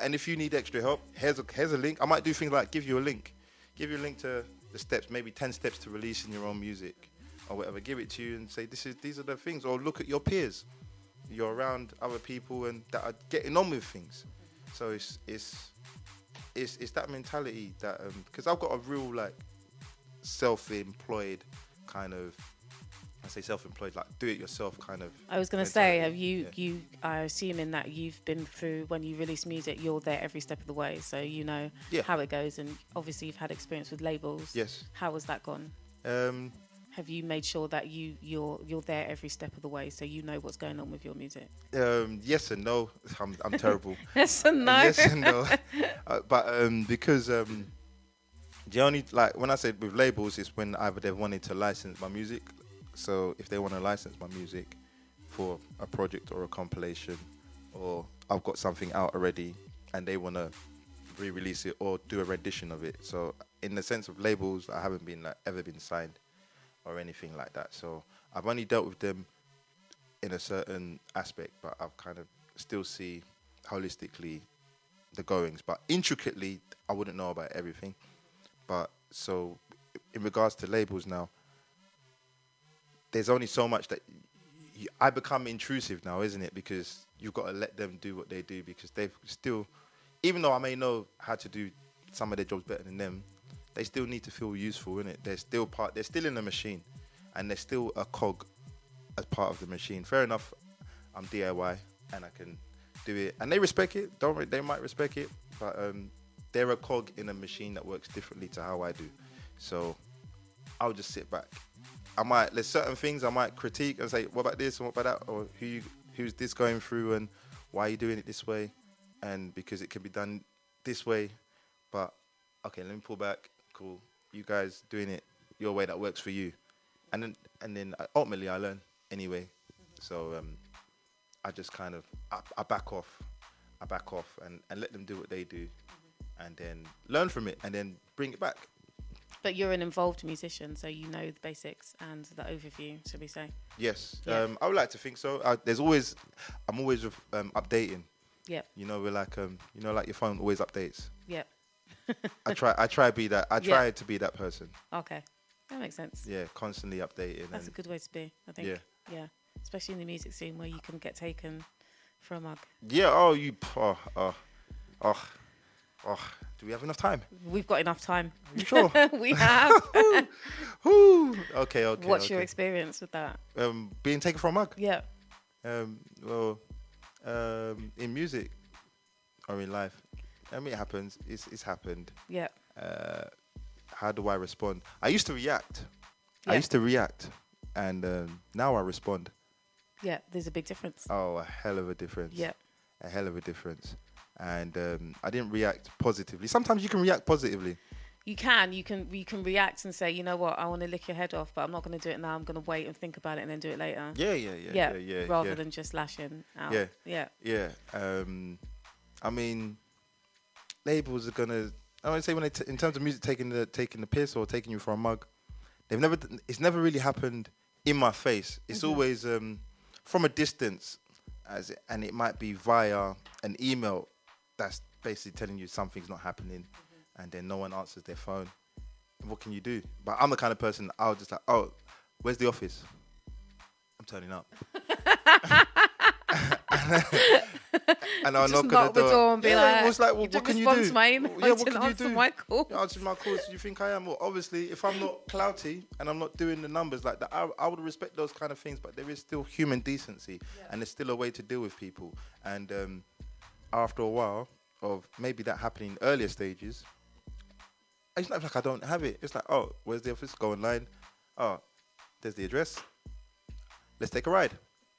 And if you need extra help, here's a link. I might do things like give you a link to the steps, maybe 10 steps to releasing your own music or whatever. Give it to you and say, these are the things. Or look at your peers. You're around other people and that are getting on with things. So it's that mentality that, because I've got a real, like, self-employed kind of, I say self-employed, like do-it-yourself kind of. I was going to say, have you? I assume in that you've been through, when you release music, you're there every step of the way, so you know how it goes, and obviously you've had experience with labels. Yes. How has that gone? Have you made sure that you're there every step of the way, so you know what's going on with your music? Yes and no. I'm terrible. Yes and no. Yes and no. But because the only, like, when I said with labels, it's when either they've wanted to license my music. So if they want to license my music for a project or a compilation, or I've got something out already and they want to re-release it or do a rendition of it. So in the sense of labels, I haven't been ever been signed or anything like that. So I've only dealt with them in a certain aspect, but I've kind of still see holistically the goings. But intricately, I wouldn't know about everything. But so in regards to labels now, there's only so much that I become intrusive now, isn't it? Because you've got to let them do what they do, because they've still, even though I may know how to do some of their jobs better than them, they still need to feel useful, innit? They're still in the machine, and they're still a cog as part of the machine. Fair enough, I'm DIY and I can do it, and they respect it. They might respect it, but they're a cog in a machine that works differently to how I do. So I'll just sit back. There's certain things I might critique and say, what about this and what about that? Or who's this going through and why are you doing it this way? And because it can be done this way, but okay, let me pull back. Cool. You guys doing it your way that works for you. And then ultimately I learn anyway. So I just kind of, I back off and let them do what they do, and then learn from it and then bring it back. But you're an involved musician, so you know the basics and the overview, should we say? Yes. Yeah. I would like to think so. I'm always updating. Yeah. You know, we're like like your phone always updates. Yeah. I try to be that. I try to be that person. Okay. That makes sense. Yeah, constantly updating. That's a good way to be, I think. Yeah. Yeah. Especially in the music scene where you can get taken for a mug. Yeah. Do we have enough time? We've got enough time. Are you sure? We have. Okay. What's your experience with that? Being taken for a mug? Yeah. In music or in life, I mean, it happens. It's happened. Yeah. How do I respond? I used to react. Yeah. And now I respond. Yeah, there's a big difference. Oh, a hell of a difference. Yeah. A hell of a difference. And I didn't react positively. Sometimes you can react positively. You can react and say, you know what, I want to lick your head off, but I'm not going to do it now. I'm going to wait and think about it and then do it later. Yeah. Rather than just lashing out. Yeah. I mean, labels are gonna. I want to say in terms of music taking the piss or taking you for a mug, it's never really happened in my face. It's always from a distance, and it might be via an email that's basically telling you something's not happening, and then no one answers their phone. And what can you do? But I'm the kind of person, I'll just like, oh, where's the office? I'm turning up. And I'll knock on the door and be like, well, what can you do? To my email. What can you answer do? My calls. Answer my calls. Do you think I am? Well, obviously, if I'm not clouty and I'm not doing the numbers like that, I would respect those kind of things. But there is still human decency, and there's still a way to deal with people. And after a while of maybe that happening in earlier stages, it's not like I don't have it. It's like, oh, where's the office? Go online. Oh, there's the address. Let's take a ride.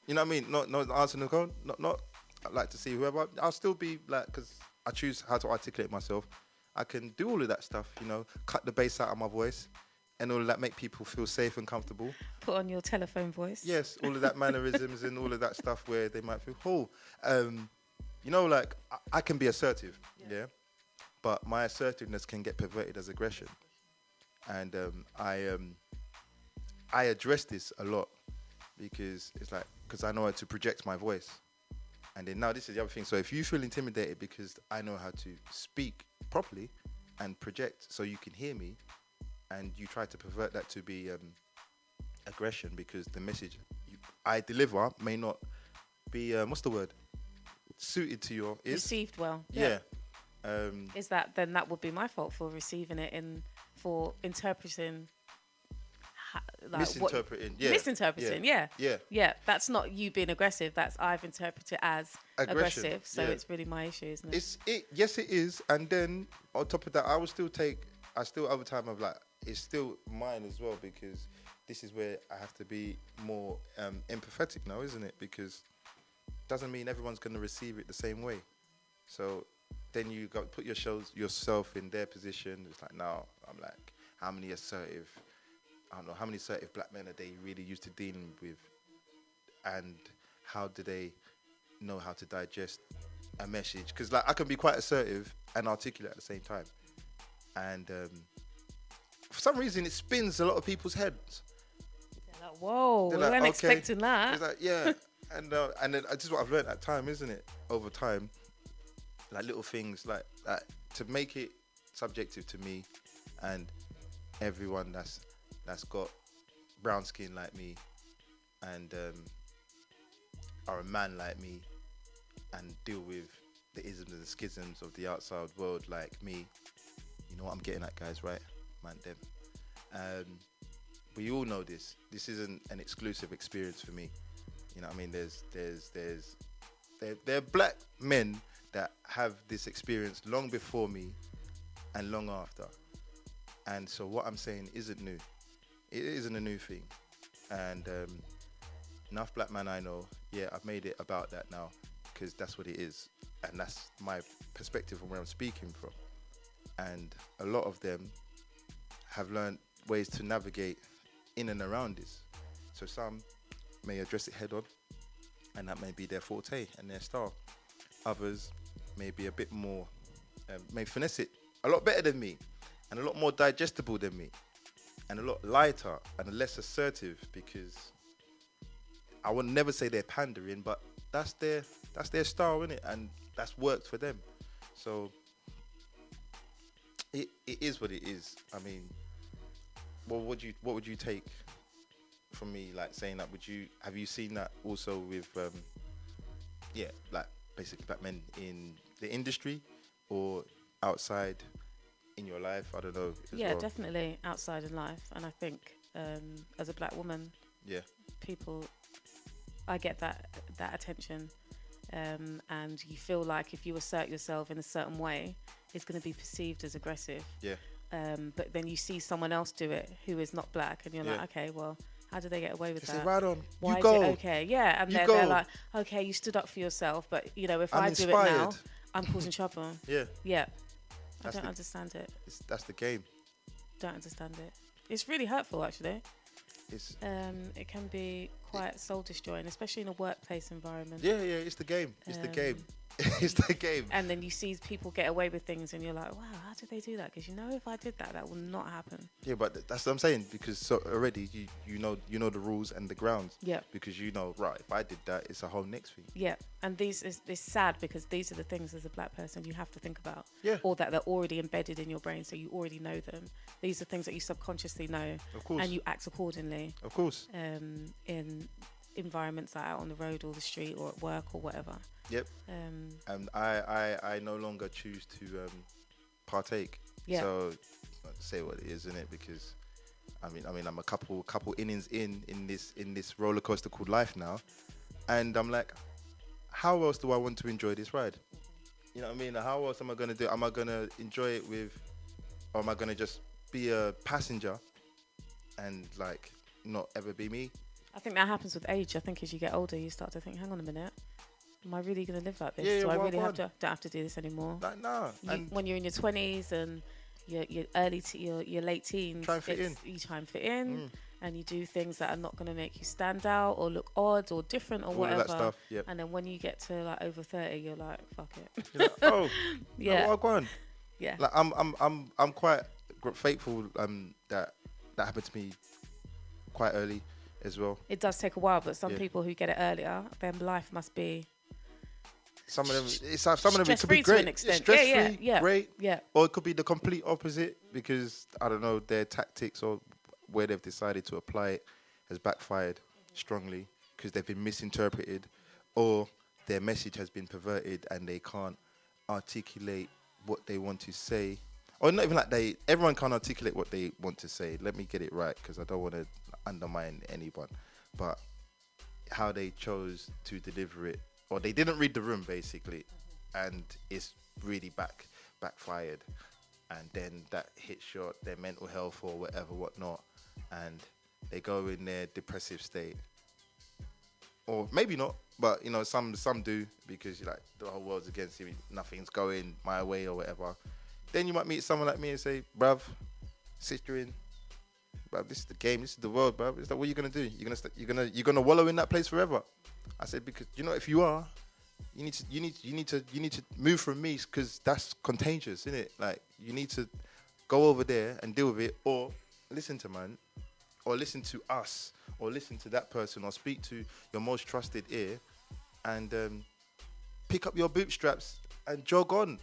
You know what I mean? Not answering the call. Not. I'd like to see whoever. I'll still be like, because I choose how to articulate myself. I can do all of that stuff, you know, cut the bass out of my voice and all of that, make people feel safe and comfortable. Put on your telephone voice. Yes, all of that mannerisms and all of that stuff where they might feel, you know, like I can be assertive, yeah, but my assertiveness can get perverted as aggression. And I address this a lot because it's like, because I know how to project my voice. And then now this is the other thing. So if you feel intimidated because I know how to speak properly and project so you can hear me, and you try to pervert that to be aggression because the message I deliver may not be, suited to your ears. Received well. Yeah. Is that, then that would be my fault for receiving it for interpreting. Misinterpreting. Yeah. That's not you being aggressive. That's I've interpreted as aggressive. So it's really my issue, isn't it? Yes, it is. And then on top of that, I still over time of like, it's still mine as well, because this is where I have to be more empathetic now, isn't it? Because it doesn't mean everyone's going to receive it the same way. So then you got to put yourself in their position. It's like, now I'm like, how many assertive black men are they really used to dealing with, and how do they know how to digest a message? Because like I can be quite assertive and articulate at the same time, and for some reason it spins a lot of people's heads. They're like, whoa, we weren't expecting that. It's like, yeah. And then this is what I've learned at time, isn't it? Over time, like little things like that, to make it subjective to me and everyone that's got brown skin like me and are a man like me and deal with the isms and the schisms of the outside world like me. You know what I'm getting at, guys, right? Man, them. We all know this. This isn't an exclusive experience for me. You know what I mean? There are black men that have this experience long before me and long after. And so what I'm saying isn't new. It isn't a new thing. And enough black men I know, I've made it about that now, because that's what it is. And that's my perspective from where I'm speaking from. And a lot of them have learned ways to navigate in and around this. So some may address it head on, and that may be their forte and their style. Others may be a bit more, may finesse it a lot better than me. and a lot more digestible than me, and a lot lighter and less assertive, because I would never say they're pandering, but that's their style, innit? And that's worked for them. So it is what it is. I mean, what would you take from me, like saying that? Have you seen that also with like basically black men in the industry or outside in your life? I don't know. Yeah, well, definitely outside in life. And I think as a black woman, I get that attention, and you feel like if you assert yourself in a certain way, it's going to be perceived as aggressive. Yeah. But then you see someone else do it who is not black, and you're like, okay, well, how do they get away with that? Right on. Why you go. Is it okay? Yeah, and they're like, okay, you stood up for yourself, but if I do it now, I'm causing trouble. Yeah. I don't understand it. That's the game. Don't understand it. It's really hurtful, actually. It can be quite soul destroying, especially in a workplace environment. Yeah, it's the game. It's the game. It's the game. And then you see people get away with things, and you're like, wow, how did they do that? Because if I did that, that will not happen. Yeah, but that's what I'm saying, because already you know the rules and the grounds. Yeah. Because right, if I did that, it's a whole next thing. Yeah, and it's sad, because these are the things as a black person you have to think about. Yeah. Or that they're already embedded in your brain, so you already know them. These are things that you subconsciously know. Of course. And you act accordingly. Of course. In environments like out on the road or the street or at work or whatever. Yep. And I no longer choose to partake. Yeah. So say what it is, innit? Because I mean I'm a couple innings in this roller coaster called life now, and I'm like, how else do I want to enjoy this ride? You know what I mean? How else am I gonna do? Am I gonna enjoy it or am I gonna just be a passenger and like not ever be me? I think that happens with age. I think as you get older, you start to think, hang on a minute, am I really going to live like this? Yeah, do I really don't have to do this anymore? Like, nah. When you're in your 20s and your late teens, you try and fit in, and you do things that are not going to make you stand out or look odd or different or whatever. All that stuff, yep. And then when you get to like over 30, you're like, fuck it. You're like, oh, yeah. Oh, go on. Yeah. Like I'm quite faithful that happened to me quite early as well. It does take a while, but some people who get it earlier, their life must be. Some of them it could be great. To an extent. Stress-free, yeah, great. Yeah. Or it could be the complete opposite, because I don't know, their tactics or where they've decided to apply it has backfired strongly because they've been misinterpreted, or their message has been perverted and they can't articulate what they want to say. Or not even like everyone can't articulate what they want to say. Let me get it right, because I don't want to undermine anyone. But how they chose to deliver it, or they didn't read the room basically, and it's really backfired, and then that hits their mental health or whatnot, and they go in their depressive state, or maybe not, but some do, because you're like, the whole world's against you, nothing's going my way or whatever. Then you might meet someone like me and say, bruv, sister in, bruv, this is the game, this is the world, bruv. It's like, what are you gonna do? You're gonna wallow in that place forever? I said, because if you are, you need to move from me, because that's contagious, isn't it? Like, you need to go over there and deal with it, or listen to man, or listen to us, or listen to that person, or speak to your most trusted ear, and pick up your bootstraps and jog on,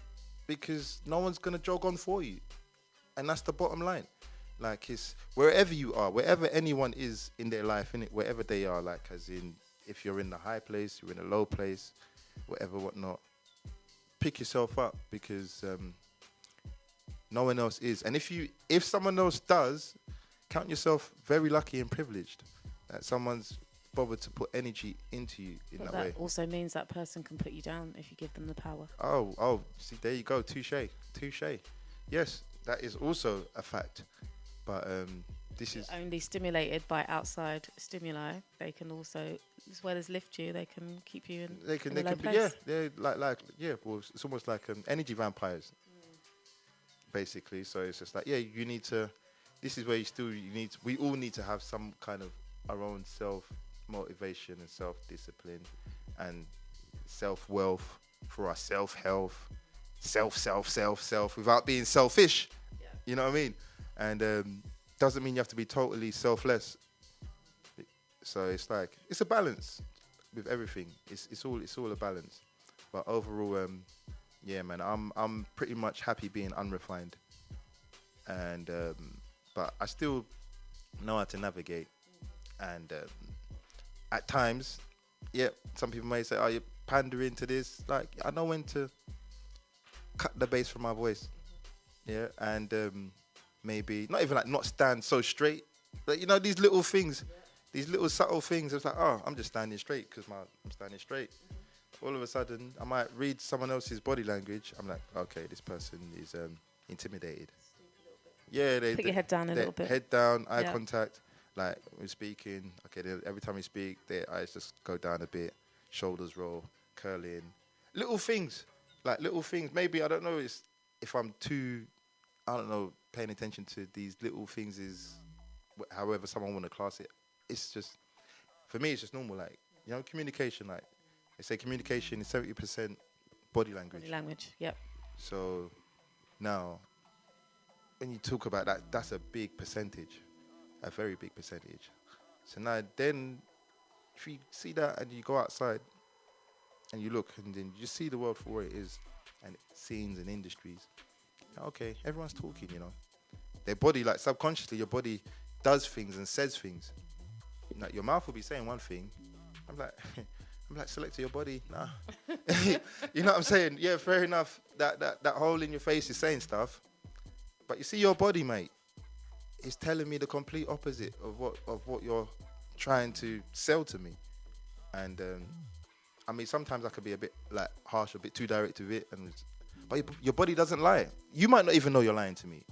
because no one's gonna jog on for you, and that's the bottom line. Like, it's wherever you are, wherever anyone is in their life, innit? Wherever they are, like, as in, if you're in the high place, you're in a low place, whatever, whatnot, pick yourself up, because no one else is. And if someone else does, count yourself very lucky and privileged that someone's bothered to put energy into you in that way. That also means that person can put you down if you give them the power. Oh, see, there you go. Touche. Yes, that is also a fact. But this is only stimulated by outside stimuli. They can also, as well as lift you, they can keep you in. They can be, place. They're well, it's almost like energy vampires, basically. So it's just like, you need to. This is where we all need to have some kind of our own self motivation and self discipline and self wealth for our self health, self without being selfish. You know what I mean? And doesn't mean you have to be totally selfless. So it's like, it's a balance with everything. It's all a balance. But overall, yeah, man, I'm pretty much happy being unrefined. And but I still know how to navigate. And at times, yeah, some people may say, "Oh, you're pandering to this." Like, I know when to cut the bass from my voice. Yeah, and maybe not even like not stand so straight, but you know, these little things, these little subtle things. It's like, oh, I'm just standing straight because I'm standing straight. All of a sudden, I might read someone else's body language. I'm like, okay, this person is intimidated. Yeah, put your head down a little bit. Head down, eye contact. Like, we're speaking. Okay, every time we speak, their eyes just go down a bit. Shoulders roll, curling. Little things, like little things. Maybe I don't know. It's if I'm too, I don't know, paying attention to these little things is, however someone want to class it. It's just, for me, it's just normal. Like, you know, communication. Like, they say communication is 70% body language. Body language, yep. So now, when you talk about that, that's a big percentage, a very big percentage. So now, then, if you see that and you go outside and you look and then you see the world for what it is, and scenes and industries, okay, everyone's talking, you know. Their body, like subconsciously, your body does things and says things. Like, your mouth will be saying one thing. I'm like, Selector, your body, nah. You know what I'm saying? Yeah, fair enough. That hole in your face is saying stuff. But you see, your body, mate, is telling me the complete opposite of what you're trying to sell to me. And I mean, sometimes I could be a bit like harsh, a bit too direct with it, but your body doesn't lie. You might not even know you're lying to me.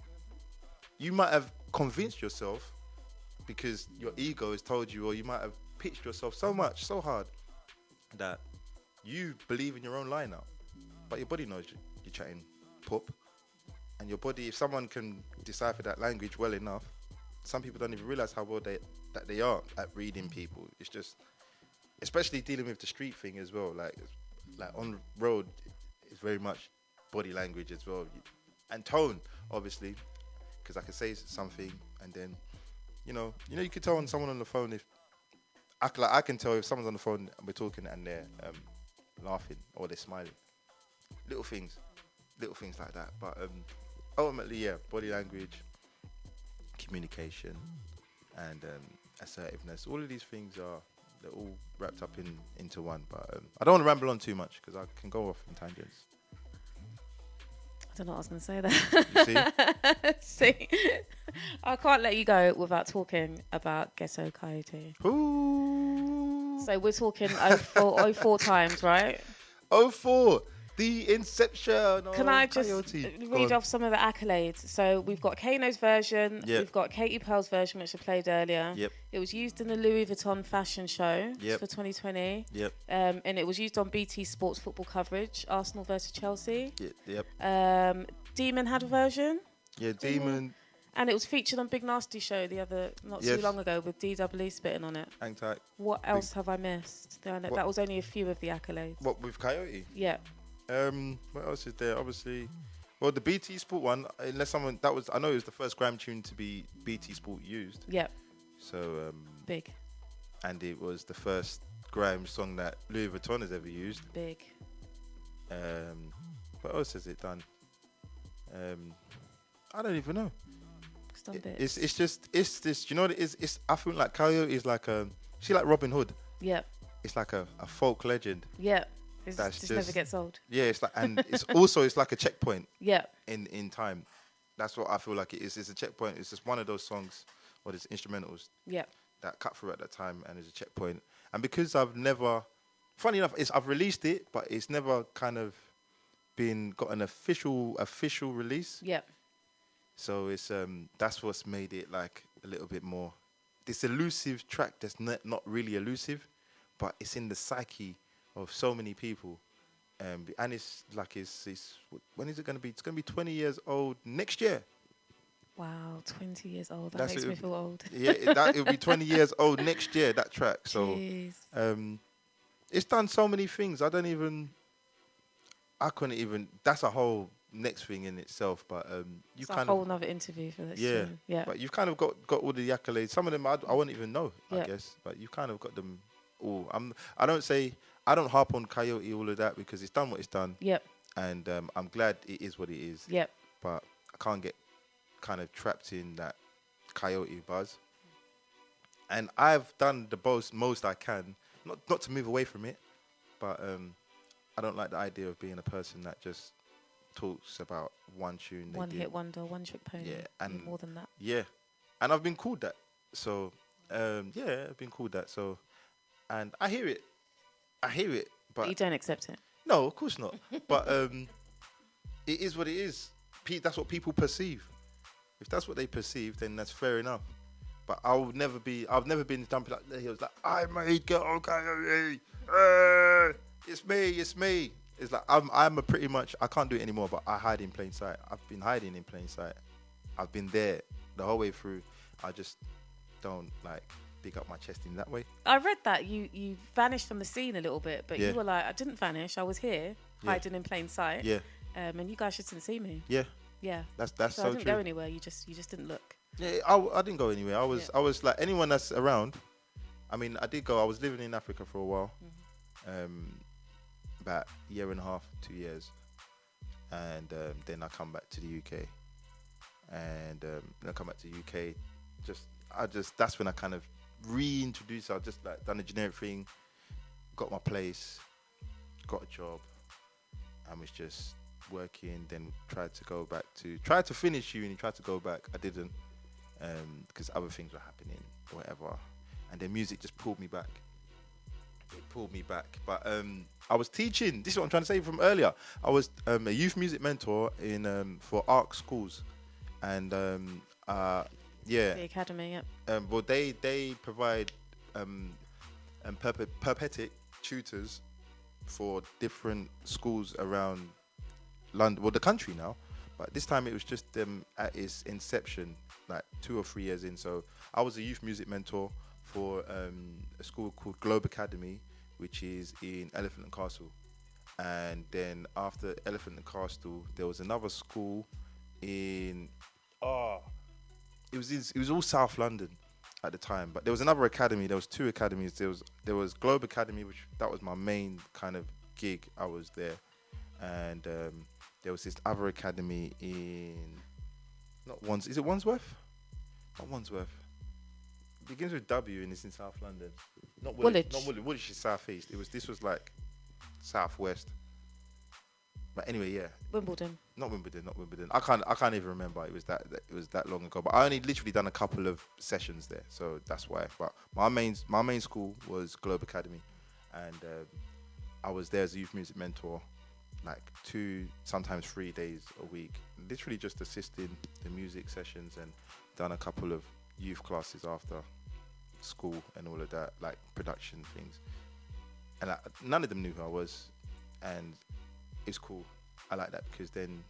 You might have convinced yourself because your ego has told you, or you might have pitched yourself so much, so hard, that you believe in your own lie now. But your body knows you're chatting pop. And your body, if someone can decipher that language well enough, some people don't even realize how well they are at reading people. It's just, especially dealing with the street thing as well. Like on road, it's very much body language as well, and tone, obviously, because I can say something and then, you know, you could tell on someone on the phone if I can tell if someone's on the phone and we're talking and they're laughing or they're smiling. Little things like that. But ultimately, yeah, body language, communication, and assertiveness. All of these things they're all wrapped up into one. But I don't want to ramble on too much because I can go off in tangents. I don't know what I was going to say there. You see? I can't let you go without talking about Ghetto Coyote. Ooh. So we're talking 04 times, right? 04. The inception. Can I just read off some of the accolades? So we've got Kano's version. Yep. We've got Katy Perry's version, which I played earlier. Yep. It was used in the Louis Vuitton fashion show for 2020. Yep. And it was used on BT Sports football coverage, Arsenal versus Chelsea. Yep. Demon had a version. Yeah, Demon. And it was featured on Big Nasty Show not too long ago with DWE spitting on it. Hang tight. What else have I missed? That was only a few of the accolades. What, with Coyote? Yeah. What else is there? Obviously, well, the BT Sport one, unless someone, I know it was the first grime tune to be BT Sport used. Yep. So, big. And it was the first grime song that Louis Vuitton has ever used. Big. What else has it done? I don't even know. It's this, you know what it is? I feel like Coyote is like she like Robin Hood. Yep. It's like a folk legend. Yep. It just never gets old. Yeah, it's like, and it's like a checkpoint. Yeah. In time, that's what I feel like it is. It's a checkpoint. It's just one of those songs, or these instrumentals. Yeah. That cut through at that time, and it's a checkpoint. And because I've never, funny enough, I've released it, but it's never kind of got an official release. Yeah. So it's that's what's made it like a little bit more this elusive track that's not really elusive, but it's in the psyche of so many people, and it's like it's when is it going to be? It's going to be 20 years old next year. Wow, 20 years old. That makes me feel old. Yeah, it'll be 20 years old next year. That track. So, it's done so many things. I couldn't even. That's a whole next thing in itself. But you it's kind a whole nother interview for this. Yeah, yeah. But you've kind of got all the accolades. Some of them I wouldn't even know, I guess. But you've kind of got them all. I don't harp on Coyote all of that because it's done what it's done. Yep. And I'm glad it is what it is. Yep. But I can't get kind of trapped in that Coyote buzz. And I've done the most I can, not to move away from it, but I don't like the idea of being a person that just talks about one tune. One hit wonder, one trick pony. Yeah, and more than that. Yeah, and I've been called that. So I've been called that. So, and I hear it, but you don't accept it. No, of course not. But it is what it is. That's what people perceive. If that's what they perceive, then that's fair enough. But I've never been jumping like the hills like I made Ghetto Coyote. It's me. It's like I'm a pretty much, I can't do it anymore, but I hide in plain sight. I've been hiding in plain sight. I've been there the whole way through. I just don't like big up my chest in that way. I read that you vanished from the scene a little bit, but you were like, I didn't vanish. I was here hiding in plain sight. Yeah. And you guys just didn't see me. Yeah. Yeah. That's so I didn't true. go anywhere. You just didn't look. Yeah, I didn't go anywhere. I was like anyone that's around. I mean, I did go. I was living in Africa for a while. Mm-hmm. About a year and a half, 2 years. And then I come back to the UK. And then I come back to the UK. That's when I kind of reintroduced. I just like done a generic thing, got my place, got a job, and was just working. Then tried to finish uni, tried to go back. I didn't, because other things were happening or whatever. And then music just pulled me back. It pulled me back. But I was teaching. This is what I'm trying to say from earlier. I was a youth music mentor for ARC schools, and the academy. Yep. Well, they provide perpetic tutors for different schools around London, well, the country now. But this time it was just at its inception, like 2 or 3 years in. So I was a youth music mentor for a school called Globe Academy, which is in Elephant and Castle. And then after Elephant and Castle, there was another school in it was all South London at the time. But there was another academy. There was 2 academies. There was Globe Academy, which that was my main kind of gig. I was there, and there was this other academy in Is it Wandsworth? Not Wandsworth. It begins with W and it's in South London. Not Woolwich. Not Woolwich. Woolwich is southeast. This was like southwest. But anyway, yeah. Wimbledon. Not Wimbledon. I can't even remember. It was that long ago. But I only literally done a couple of sessions there, so that's why. But my main school was Globe Academy, and I was there as a youth music mentor, like 2, sometimes 3 days a week, literally just assisting the music sessions and done a couple of youth classes after school and all of that, like production things. And none of them knew who I was, and it's cool. I like that because then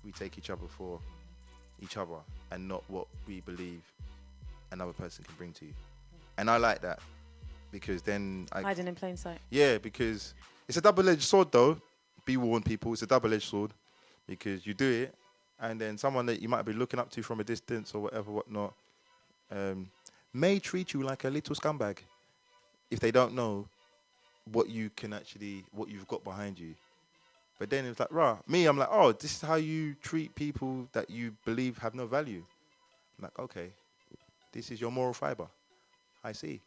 we take each other for each other and not what we believe another person can bring to you. And I like that because then hiding in plain sight. Yeah, because it's a double-edged sword though. Be warned, people. It's a double-edged sword because you do it, and then someone that you might be looking up to from a distance or whatnot, may treat you like a little scumbag if they don't know what you've got behind you. But then it's like, I'm like, oh, this is how you treat people that you believe have no value. I'm like, okay, this is your moral fiber. I see.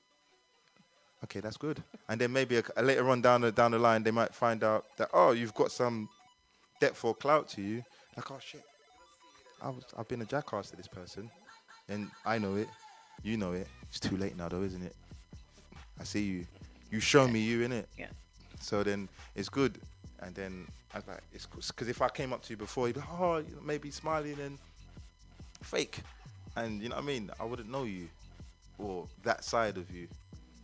Okay, that's good. And then maybe later on down the line, they might find out that, you've got some depth or clout to you. Like, oh shit, I've been a jackass to this person, and I know it. You know it. It's too late now, though, isn't it? I see you. You show me you, innit? Yeah. So then it's good. And then I was like, it's cool. Because if I came up to you before, you'd be like, maybe smiling and fake. And you know what I mean? I wouldn't know you or that side of you.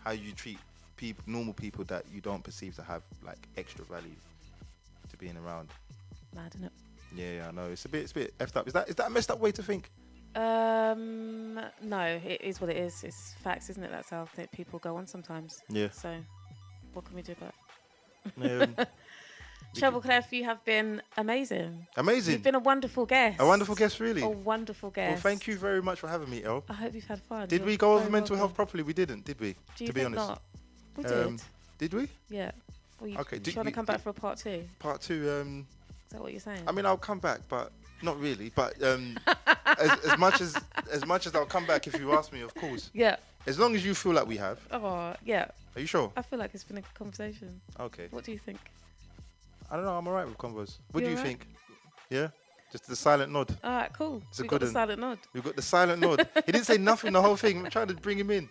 How you treat normal people that you don't perceive to have like extra value to being around. Mad, isn't it? Yeah, I know. It's a bit effed up. Is that a messed up way to think? No, it is what it is. It's facts, isn't it? That's how people go on sometimes. Yeah. So, what can we do about it? Treble Clef, you have been amazing. Amazing. You've been a wonderful guest. A wonderful guest, really. A wonderful guest. Well, thank you very much for having me, El. I hope you've had fun. Did we go over mental health properly? We didn't, did we? Do you to be honest. Not? We did. Did we? Yeah. Well, okay. Do you want to come back for a part 2? Part 2. Is that what you're saying? I mean, I'll come back, but not really. But as much as I'll come back if you ask me, of course. Yeah. As long as you feel like we have. Oh, yeah. Are you sure? I feel like it's been a good conversation. Okay. What do you think? I don't know. I'm alright with convos. What do you think? Yeah. Just the silent nod. All right, cool. We've got the silent nod. We've got the silent nod. He didn't say nothing the whole thing. I'm trying to bring him in.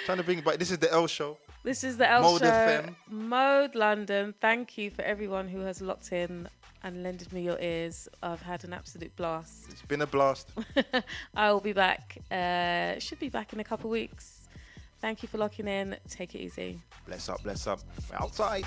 But this is the L show. This is the L Mode show. FM. Mode London. Thank you for everyone who has locked in and lended me your ears. I've had an absolute blast. It's been a blast. I will be back. Should be back in a couple of weeks. Thank you for locking in. Take it easy. Bless up, bless up. We're outside.